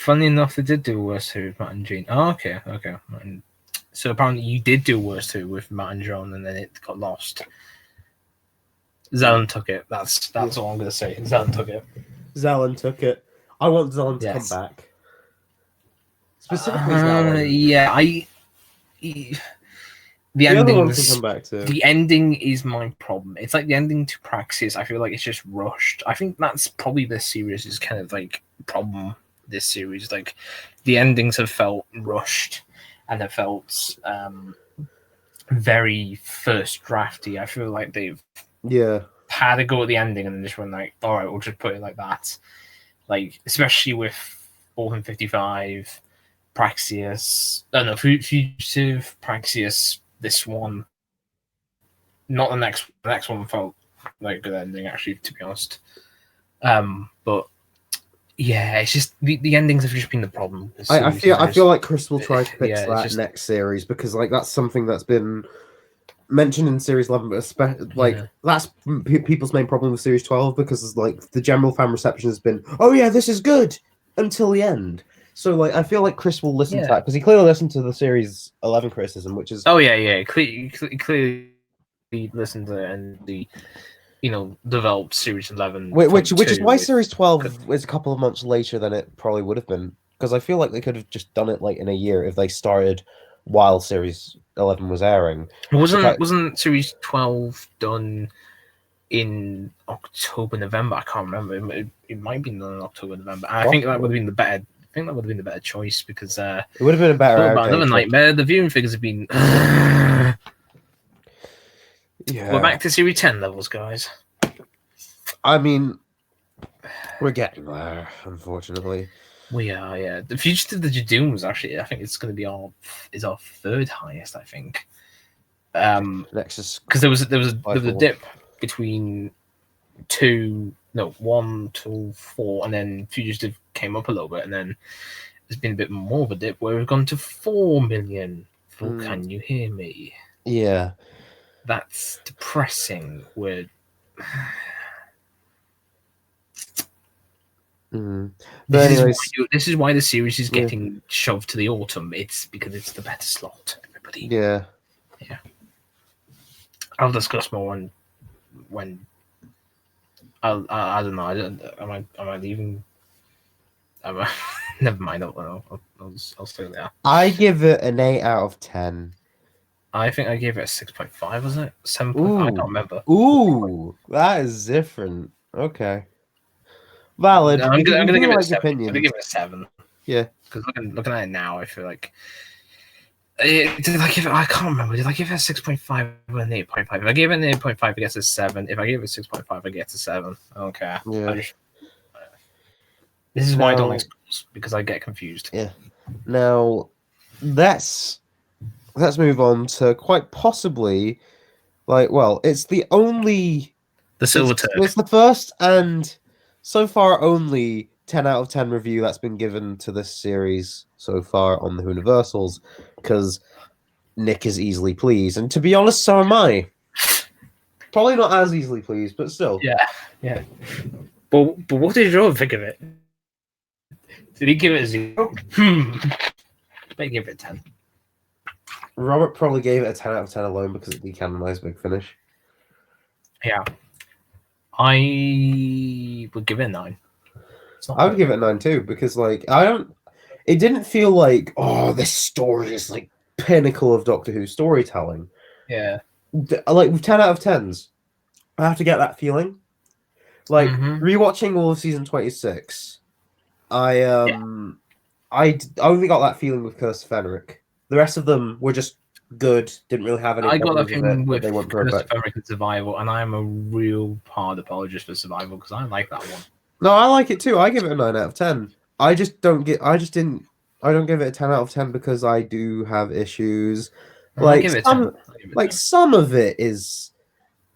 funny enough, they did do worse too with Matt and Jean. Oh, okay. And so apparently you did do worse too with Matt and John, and then it got lost. Zelen took it. That's all I'm gonna say. Zelen took it. Zelen took it. I want Zelen to come back. Specifically, Zelen. Yeah, the endings. Come back to. The ending is my problem. It's like the ending to Praxis. I feel like it's just rushed. I think that's probably this series' kind of like problem. This series, like the endings have felt rushed, and have felt very first drafty. I feel like they've had a go at the ending and then just went like, all right, we'll just put it like that. Like especially with Orphan 55, Praxis. Fugitive, Praxis. This one, not the next. The next one felt like a good ending, actually, to be honest. But yeah, it's just the endings have just been the problem. I feel like Chris will try to fix that next series, because like that's something that's been mentioned in series 11, but that's people's main problem with series 12, because like the general fan reception has been, oh yeah, this is good until the end. So like I feel like Chris will listen to that, because he clearly listened to the series 11 criticism, which is clearly listened to it and the developed series 11, which is why series 12 is a couple of months later than it probably would have been, because I feel like they could have just done it like in a year if they started while series 11 was airing. Wasn't series 12 done in October, November? I can't remember. It might have been done in October, November. I think that would have been the better. I think that would have been the better choice, because it would have been a better. Another nightmare. The viewing figures have been. We're back to series 10 levels, guys. I mean, we're getting there, unfortunately. We are, yeah. The Fugitive, the Judoon was actually, I think it's going to be our third highest, I think. Nexus, because there was a dip between 1 to 4, and then Fugitive came up a little bit, and then there's been a bit more of a dip where we've gone to 4 million. Can you hear me? Yeah, that's depressing. But this is why the series is getting shoved to the autumn. It's because it's the better slot, everybody. Yeah. I'll discuss more when I don't know. Am I leaving? Never mind. I'll stay there. I give it an 8 out of 10. I think I gave it a 6.5. Was it 7.5? I can't remember. Ooh, that is different. Okay. Valid. No, I'm gonna give it a 7. Opinions. I'm gonna give it a 7. Yeah. Because looking at it now, I feel like. Did I give it? I can't remember. Did I give it a 6.5 or an 8.5? If I gave it an 8.5, it gets a 7. If I gave it a 6.5, it gets a 7. I don't care. Yeah. This is why I don't like schools, because I get confused. Yeah. Now, let's move on to quite possibly, it's the only. The Silver Turk. It's the first and so far only 10 out of 10 review that's been given to this series so far on the Whoniversals, because Nick is easily pleased, and to be honest, so am I. Probably not as easily pleased, but still. Yeah. But what did Joe think of it? Did he give it a 0? They give it a 10. Robert probably gave it a 10 out of 10 alone because of the canonized Big Finish. Yeah. I would give it a 9. I would give it a 9 too, because it didn't feel like, oh, this story is like pinnacle of Doctor Who storytelling. Yeah. Like with 10 out of 10s, I have to get that feeling. Like rewatching all of season 26, I only got that feeling with Curse of Fenric. The rest of them were just good. Didn't really have any. I got that feeling with Curse of Fenric and Survival, and I am a real hard apologist for Survival because I like that one. No, I like it too. I give it a 9 out of 10. I don't give it a 10 out of 10 because I do have issues. Some of it is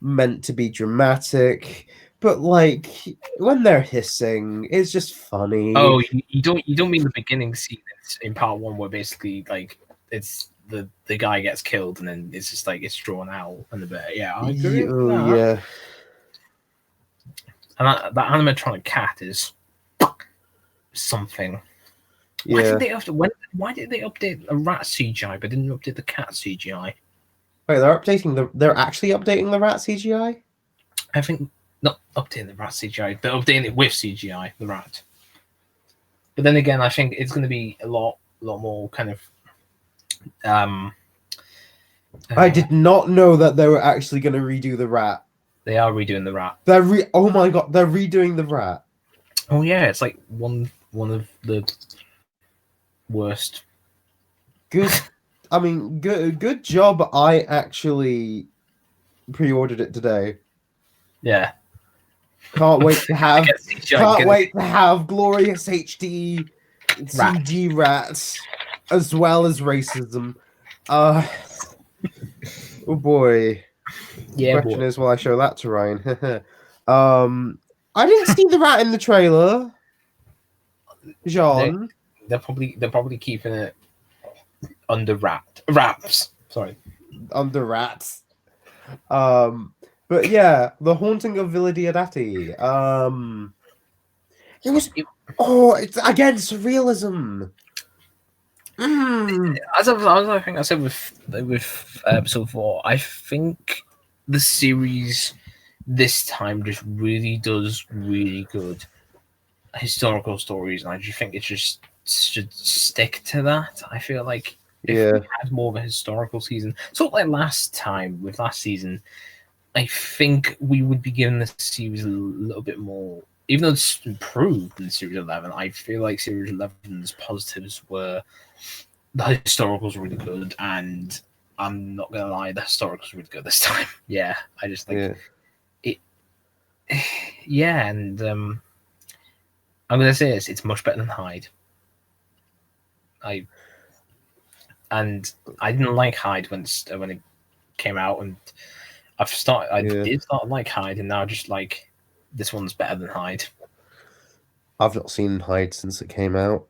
meant to be dramatic, but when they're hissing, it's just funny. Oh, you don't mean the beginning scene in part 1 where basically it's the guy gets killed and then it's just it's drawn out and the bit. Yeah, I agree. Yeah. And that animatronic cat is something. Why Yeah. did they why did they update the rat CGI but didn't update the cat CGI? Wait, they're actually updating the rat CGI? I think not updating the rat CGI, but updating it with CGI, the rat. But then again, I think it's going to be a lot more kind of. I did not know that they were actually going to redo the rat. They are redoing the rat. Oh my god, they're redoing the rat. Oh yeah, it's like one of the worst. Good. I mean, good job. I actually pre-ordered it today. Yeah. Can't wait to have. Can't wait to have glorious HD CG rats as well as racism. Oh boy. Yeah. Question is, will I show that to Ryan? I didn't see the rat in the trailer. John. They're probably keeping it under wraps. Sorry. Under rats. But yeah, The Haunting of Villa Diodati. It's again surrealism. As I think I said with episode 4, I think the series this time just really does really good historical stories, and I just think it just should stick to that. I feel like if we had more of a historical season, sort of like last season, I think we would be giving this series a little bit more. Even though it's improved in Series 11, I feel like Series 11's positives were the historical's really good, and I'm not gonna lie, the historical's really good this time. Yeah, I just think it. Yeah, and I'm gonna say it's much better than Hyde. I didn't like Hyde when it came out, and I did start like Hyde, and now just like this one's better than Hyde. I've not seen Hyde since it came out.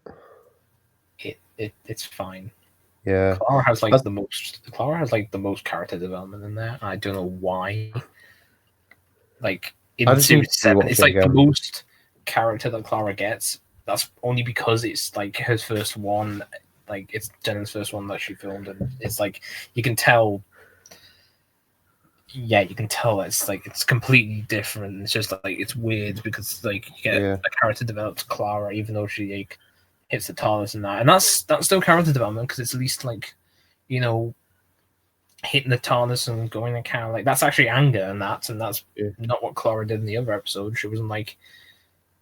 It's fine. Yeah, Clara has the most character development in there. I don't know why. Like in Series 7, it's like the most character that Clara gets. That's only because it's like her first one. Like it's Jenna's first one that she filmed, and it's like you can tell. Yeah, you can tell it's like it's completely different. It's just like it's weird because like you get a character developed Clara, even though she like hits the TARDIS and that's still character development because it's at least like, you know, hitting the TARDIS and going to kind of like that's actually anger and that's not what Clara did in the other episode. She wasn't like,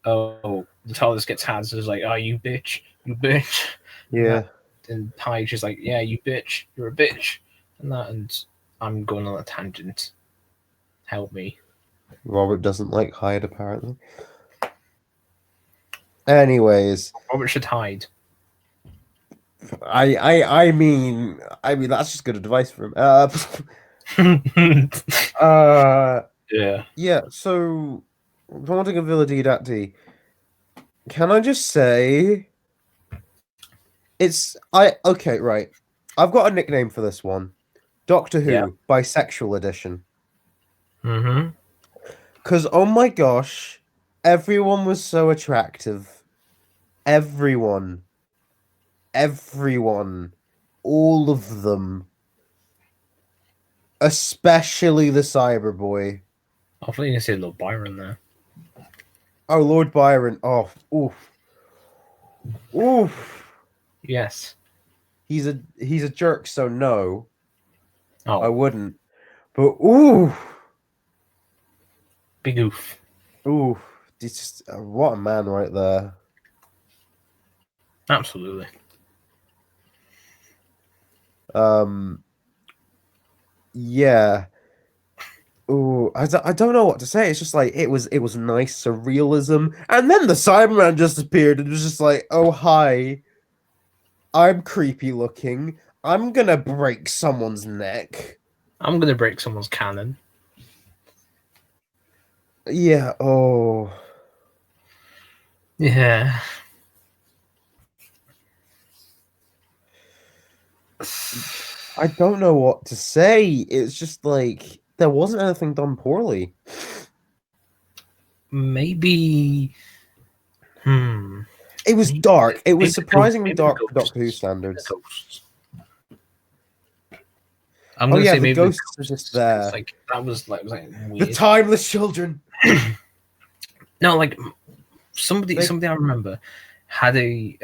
oh, the TARDIS gets had, so it's like, oh, you bitch. Yeah. And Hyde, she's like, yeah, you bitch, you're a bitch, and I'm going on a tangent. Help me. Robert doesn't like Hyde, apparently. Anyways, Robert should hide. I mean, that's just good advice for him. Yeah. So, Haunting of Villa Diodati. Can I just say, okay, right. I've got a nickname for this one. Doctor Who Bisexual Edition. Mm-hmm. Because, oh my gosh, everyone was so attractive. Everyone. All of them. Especially the Cyberboy. I thought you were going to say Lord Byron there. Oh, Lord Byron. Oh, oof. Yes. He's a jerk, so no. Oh. I wouldn't. But ooh. Big oof. Ooh. Just, what a man right there. Absolutely. Yeah. Ooh, I don't know what to say. It's just like it was nice surrealism, and then the Cyberman just appeared and was just like, "Oh hi, I'm creepy looking. I'm gonna break someone's neck. I'm gonna break someone's cannon." Yeah. Oh. Yeah. I don't know what to say. It's just like there wasn't anything done poorly. Maybe. It was dark. It was maybe surprisingly maybe the dark for Doctor Who ghosts. standards. The ghosts. I'm Oh gonna yeah, say the maybe ghosts are just there. It's like that was like The weird. timeless children. No, like somebody They- I remember had a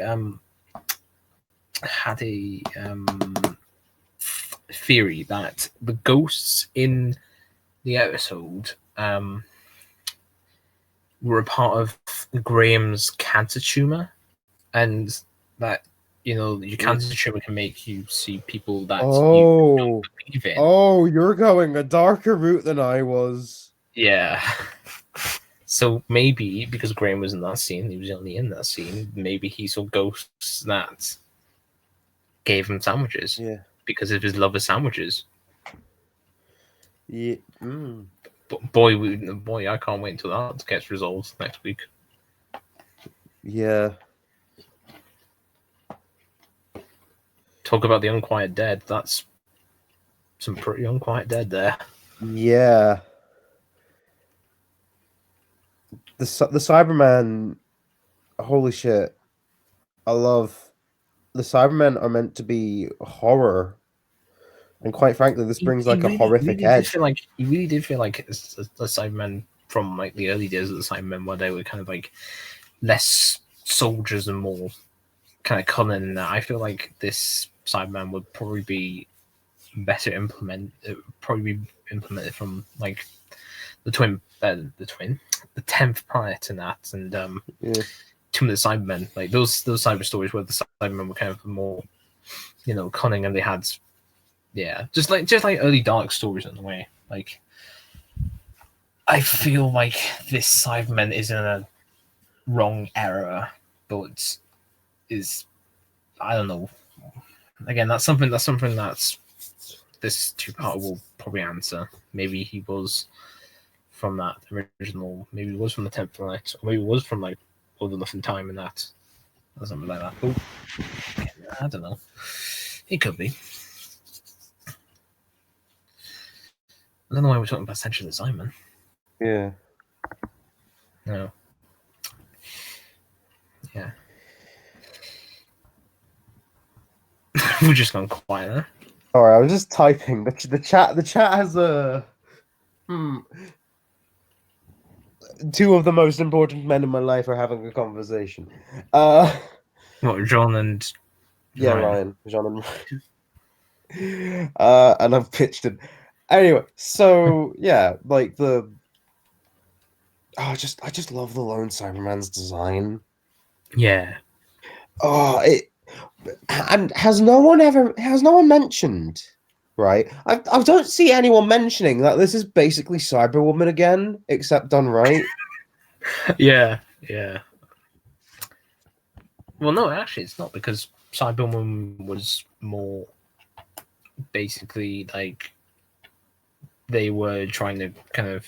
theory that the ghosts in the episode were a part of Graham's cancer tumor, and that your cancer tumor can make you see people that you don't believe in. Oh, you're going a darker route than I was. Yeah. So maybe because Graham was in that scene, he was only in that scene. Maybe he saw ghosts that gave him sandwiches. Yeah. Because of his love of sandwiches. Yeah. But boy, I can't wait until that gets resolved next week. Yeah. Talk about the Unquiet Dead. That's some pretty Unquiet Dead there. Yeah. The Cybermen. Holy shit! I love the Cybermen are meant to be horror, and quite frankly, this brings like a horrific edge. You really did feel like the Cybermen from like the early days of the Cybermen, where they were kind of like less soldiers and more kind of cunning. I feel like this Cyberman would probably be better implemented from like the 10th planet and that, and Tomb of the Cybermen, like those cyber stories where the Cybermen were kind of more, cunning, and they had, just like early dark stories in a way. Like, I feel like this Cybermen is in a wrong era, but is, I don't know. Again, that's something that's this two-parter will probably answer. Maybe he was from that original. Maybe he was from the 10th planet, or maybe he was from like All the Nothing Time and that, or something like that. Oh, I don't know. It could be. I don't know why we're talking about Ascension Simon. Yeah. No. Yeah. We're just gone quiet there. Sorry, I was just typing. The chat has a two of the most important men in my life are having a conversation. What, John and Ryan. John and Ryan. And I've pitched it. Anyway, so yeah, like I just love the Lone Cyberman's design. Yeah. Oh, and has no one mentioned, right? I don't see anyone mentioning that this is basically Cyberwoman again, except done right. Yeah. Well, no, actually, it's not, because Cyberwoman was more basically like they were trying to kind of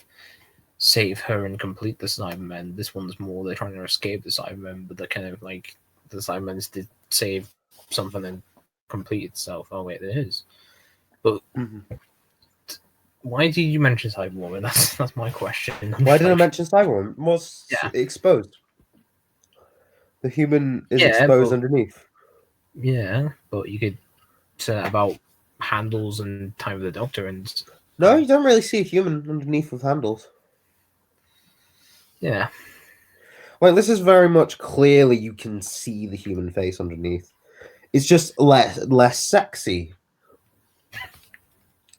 save her and complete the Cybermen. This one's more they're trying to escape the Cybermen, but they're kind of like the Cybermen did save something and complete itself. Oh wait, there is. But why did you mention Cyberwoman? That's my question. Why did I mention Cyberwoman? Was exposed. The human is exposed underneath. Yeah, but you could say that about handles and Time of the Doctor, and no, you don't really see a human underneath with handles. Yeah. Like, this is very much clearly you can see the human face underneath. It's just less sexy.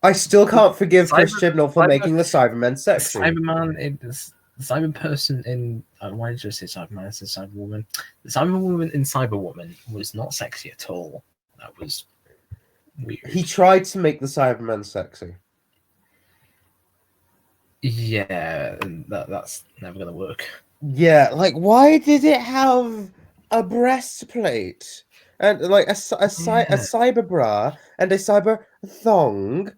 I still can't forgive Chris Chibnall for making the Cybermen sexy. The Cyber person in why did I say Cyberman? I said Cyberwoman. The Cyberwoman in Cyberwoman was not sexy at all. That was weird. He tried to make the Cybermen sexy. Yeah, that's never gonna work. Yeah, like, why did it have a breastplate and like a cyber bra and a cyber thong?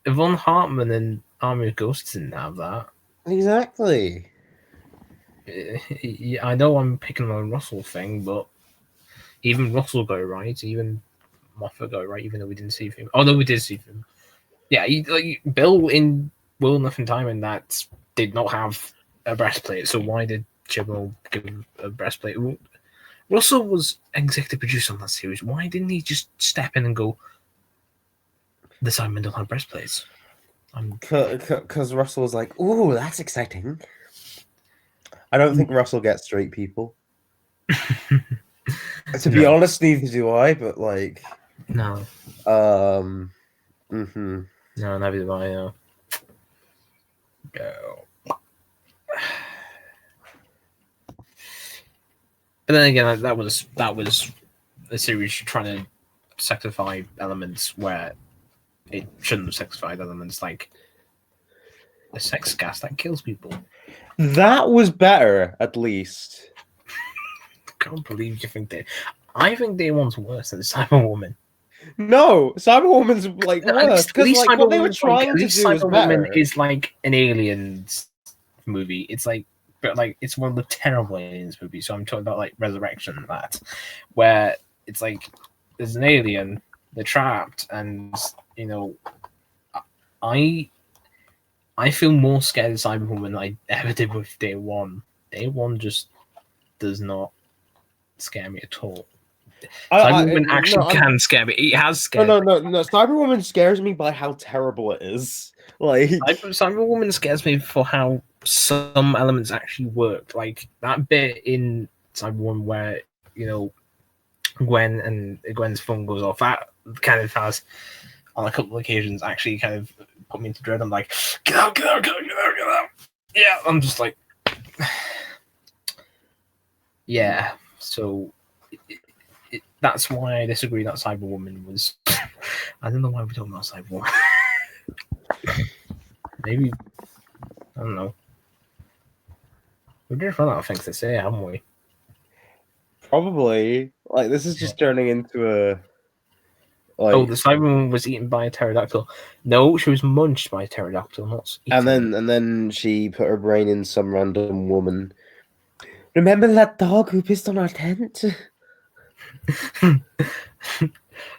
Yvonne Hartman in Army of Ghosts didn't have that. Exactly. I know I'm picking on Russell thing, but even Russell got it right. Even Moffat got it right, even though we didn't see him. Oh no, we did see him. Yeah, Bill in Will Nothing Time and that did not have a breastplate. So why did Chibnall give him a breastplate? Russell was executive producer on that series. Why didn't he just step in and go, the Cybermen don't have breastplates? Because Russell was like, ooh, that's exciting. I don't think Russell gets straight people. To be honest, neither do I, but like... No. No, neither do I, no. No. But then again, that was a series trying to sexify elements where it shouldn't have sexified elements, like a sex gas that kills people. That was better, at least. I can't believe you think that. I think Day One's worse than Cyberwoman. No, Cyberwoman's like worse because like what they were trying to do was better. Cyberwoman is like an aliens movie. It's like, but like it's one of the terrible aliens movies. So I'm talking about like Resurrection and that, where it's like there's an alien, they're trapped, and you know, I feel more scared of Cyberwoman than I ever did with Day One. Day One just does not scare me at all. Cyberwoman actually can scare me. It has scared me. No. Cyberwoman scares me by how terrible it is. Like Cyberwoman scares me for how some elements actually work. Like that bit in Cyberwoman where, you know, Gwen's phone goes off. That kind of has, on a couple of occasions, actually kind of put me into dread. I'm like, get out. Yeah, I'm just like, yeah. So that's why I disagree that Cyberwoman was. I don't know why we're talking about Cyberwoman. Maybe, I don't know. We've just run out of things to say, haven't we? Probably. Like this is just turning into a. Like... Oh, the Cyberwoman was eaten by a pterodactyl. No, she was munched by a pterodactyl, not eaten. And then she put her brain in some random woman. Remember that dog who pissed on our tent? We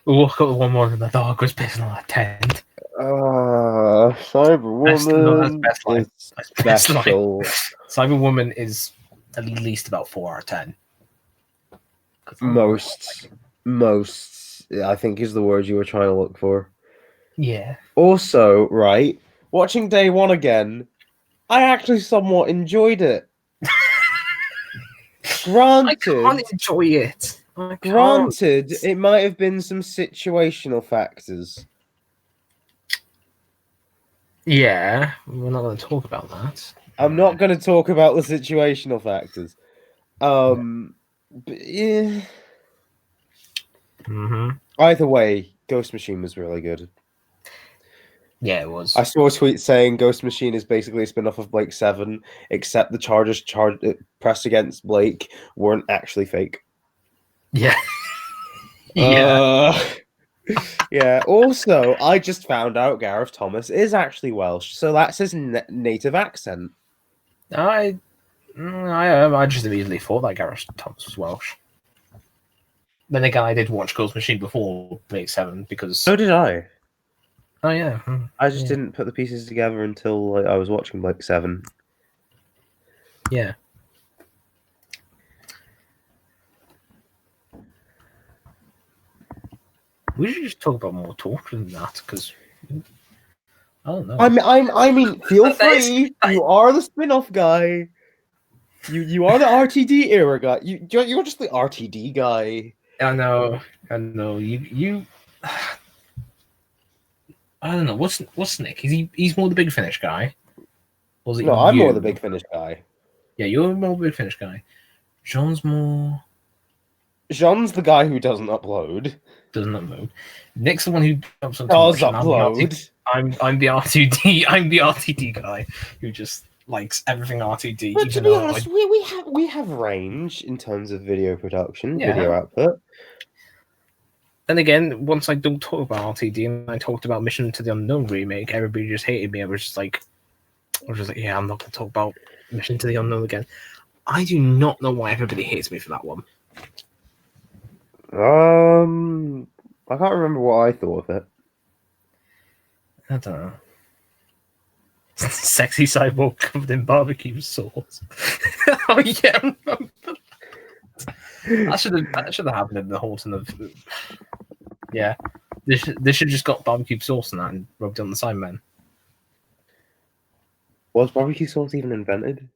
woke up one morning and the dog was pissing on our tent. Cyberwoman. That's line. Best line. Cyberwoman is at least about 4 out of 10. Most, I think is the word you were trying to look for. Yeah. Also, right, watching Day One again, I actually somewhat enjoyed it. Granted, I can't enjoy it. Granted, it might have been some situational factors. Yeah, we're not going to talk about that. I'm not going to talk about the situational factors. But yeah. Either way, Ghost Machine was really good. Yeah, it was. I saw a tweet saying Ghost Machine is basically a spin-off of Blake 7, except the charges pressed against Blake weren't actually fake. Yeah. Yeah. Yeah. Also, I just found out Gareth Thomas is actually Welsh, so that's his native accent. I just immediately thought that Gareth Thomas was Welsh. Then again, I did watch Ghost Machine before Blake 7 because. So did I. Oh yeah. I just didn't put the pieces together until I was watching Blake 7. Yeah. We should just talk about more torture than that, because I don't know. I mean, feel free. You are the spin-off guy. You are the RTD era guy. You're just the RTD guy. I know. You. I don't know. What's Nick? He's more the Big Finish guy. Or is it I'm more the Big Finish guy. Yeah, you're more the Big Finish guy. Jean's more. Jean's the guy who doesn't upload. Doesn't upload. Nick's the one who does upload. I'm the R2D. I'm the RTD guy who just likes everything R2D. But to be honest, we have range in terms of video production, video output. Then again, once I don't talk about RTD and I talked about Mission to the Unknown remake, everybody just hated me. I was just like, yeah, I'm not going to talk about Mission to the Unknown again. I do not know why everybody hates me for that one. I can't remember what I thought of it. I don't know. Sexy cyborg covered in barbecue sauce. Oh yeah. That should have happened in the Horton of. Yeah, they should just got barbecue sauce on that and rubbed it on the Cybermen. Was barbecue sauce even invented?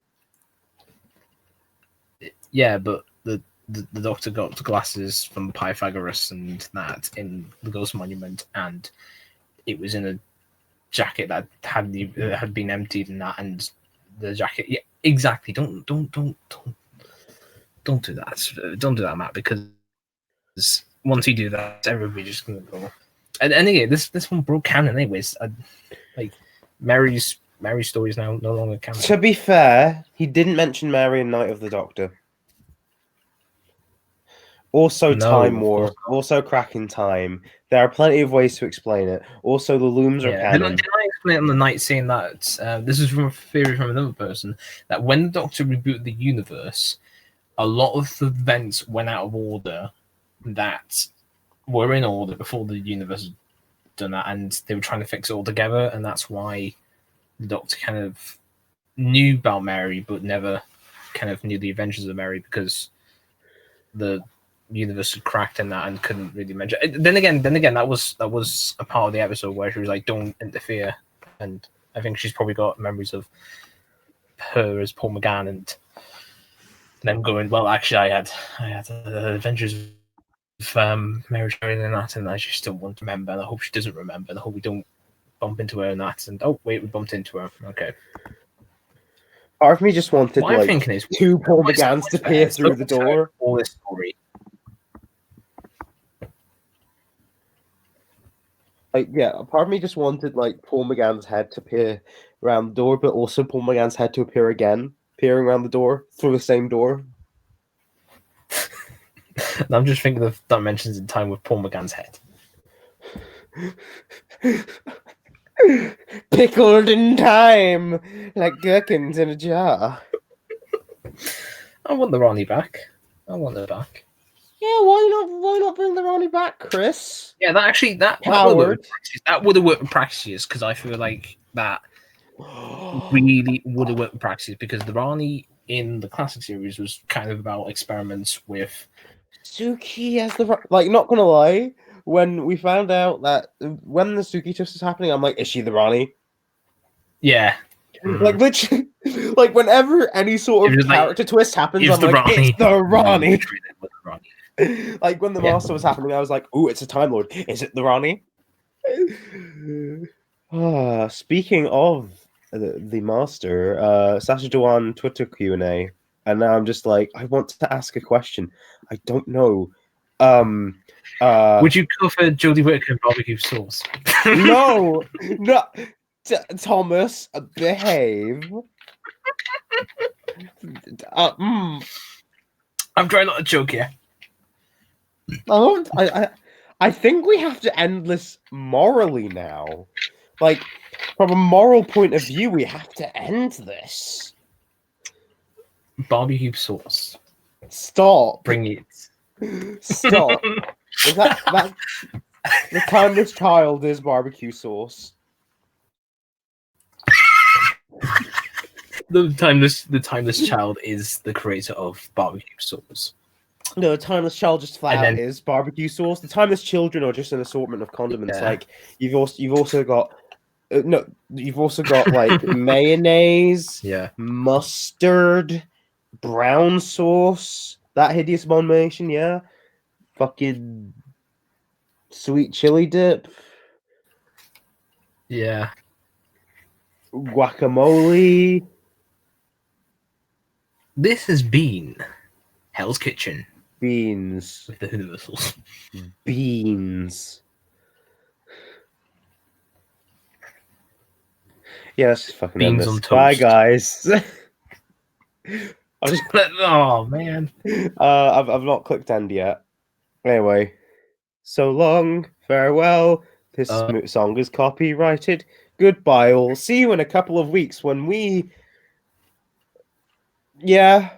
Yeah, but the Doctor got the glasses from Pythagoras and that in the Ghost Monument, and it was in a jacket that had been emptied and that, and the jacket. Yeah, exactly. Don't do that. Don't do that, Matt, because once you do that, everybody's just gonna go. And anyway, this one broke canon anyways. Like Mary's story is now no longer canon. To be fair, he didn't mention Mary in Night of the Doctor. Also, Time War. Also, Cracking Time. There are plenty of ways to explain it. Also, the looms are canon. Did I explain on the night saying that this is from a theory from another person that when the Doctor rebooted the universe, a lot of the events went out of order that were in order before the universe had done that, and they were trying to fix it all together, and that's why the Doctor kind of knew about Mary but never kind of knew the adventures of Mary because the universe had cracked in that and couldn't really mention it. Then again, that was a part of the episode where she was like, "Don't interfere," and I think she's probably got memories of her as Paul McGann and them going, "Well, actually, I had adventures with Mary Sheridan and that, and I just don't want to remember. And I hope she doesn't remember. And I hope we don't bump into her and that. And oh wait, we bumped into her. Okay." Part of me just wanted what I'm thinking is two Paul McGanns to peer through the door. All this story. Like, yeah, part of me just wanted like Paul McGann's head to peer around the door, but also Paul McGann's head to appear again, peering around the door through the same door. I'm just thinking of Dimensions in Time with Paul McGann's head. Pickled in time, like gherkins in a jar. I want the Ronnie back. I want her back. Yeah, why not bring the Ronnie back, Chris? Yeah, that would have worked with practices because I feel like that really would have worked with practices because the Ronnie in the classic series was kind of about experiments with Suki as the not gonna lie, when we found out that when the Suki twist was happening, I'm like, is she the Ronnie? Yeah. Like literally, like whenever any sort of character twist happens, I'm like, Ronnie. It's the Ronnie. Like when the Master was happening, I was like, "Ooh, it's a Time Lord. Is it the Ronnie?" Speaking of the Master, Sasha Dewan Twitter Q&A, and now I'm just like, I want to ask a question. I don't know. Would you cover Jodie Whittaker and barbecue sauce? No, Thomas, behave. I'm trying not to joke here. I think we have to end this morally now. Like, from a moral point of view, we have to end this. Barbecue sauce. Stop. Bring it. Stop. Is that the timeless child is barbecue sauce? The timeless child is the creator of barbecue sauce. No, the timeless child just flat out is barbecue sauce. The timeless children are just an assortment of condiments. Yeah. Like you've also got like mayonnaise, mustard, brown sauce, that hideous abomination, fucking sweet chili dip, guacamole. This has been Hell's Kitchen. Beans. With the Whoniversals. Beans. Yeah, that's just fucking beans on toast. Bye, guys. I'll just oh man. I've not clicked end yet. Anyway, so long, farewell. This song is copyrighted. Goodbye. We'll see you in a couple of weeks when we. Yeah.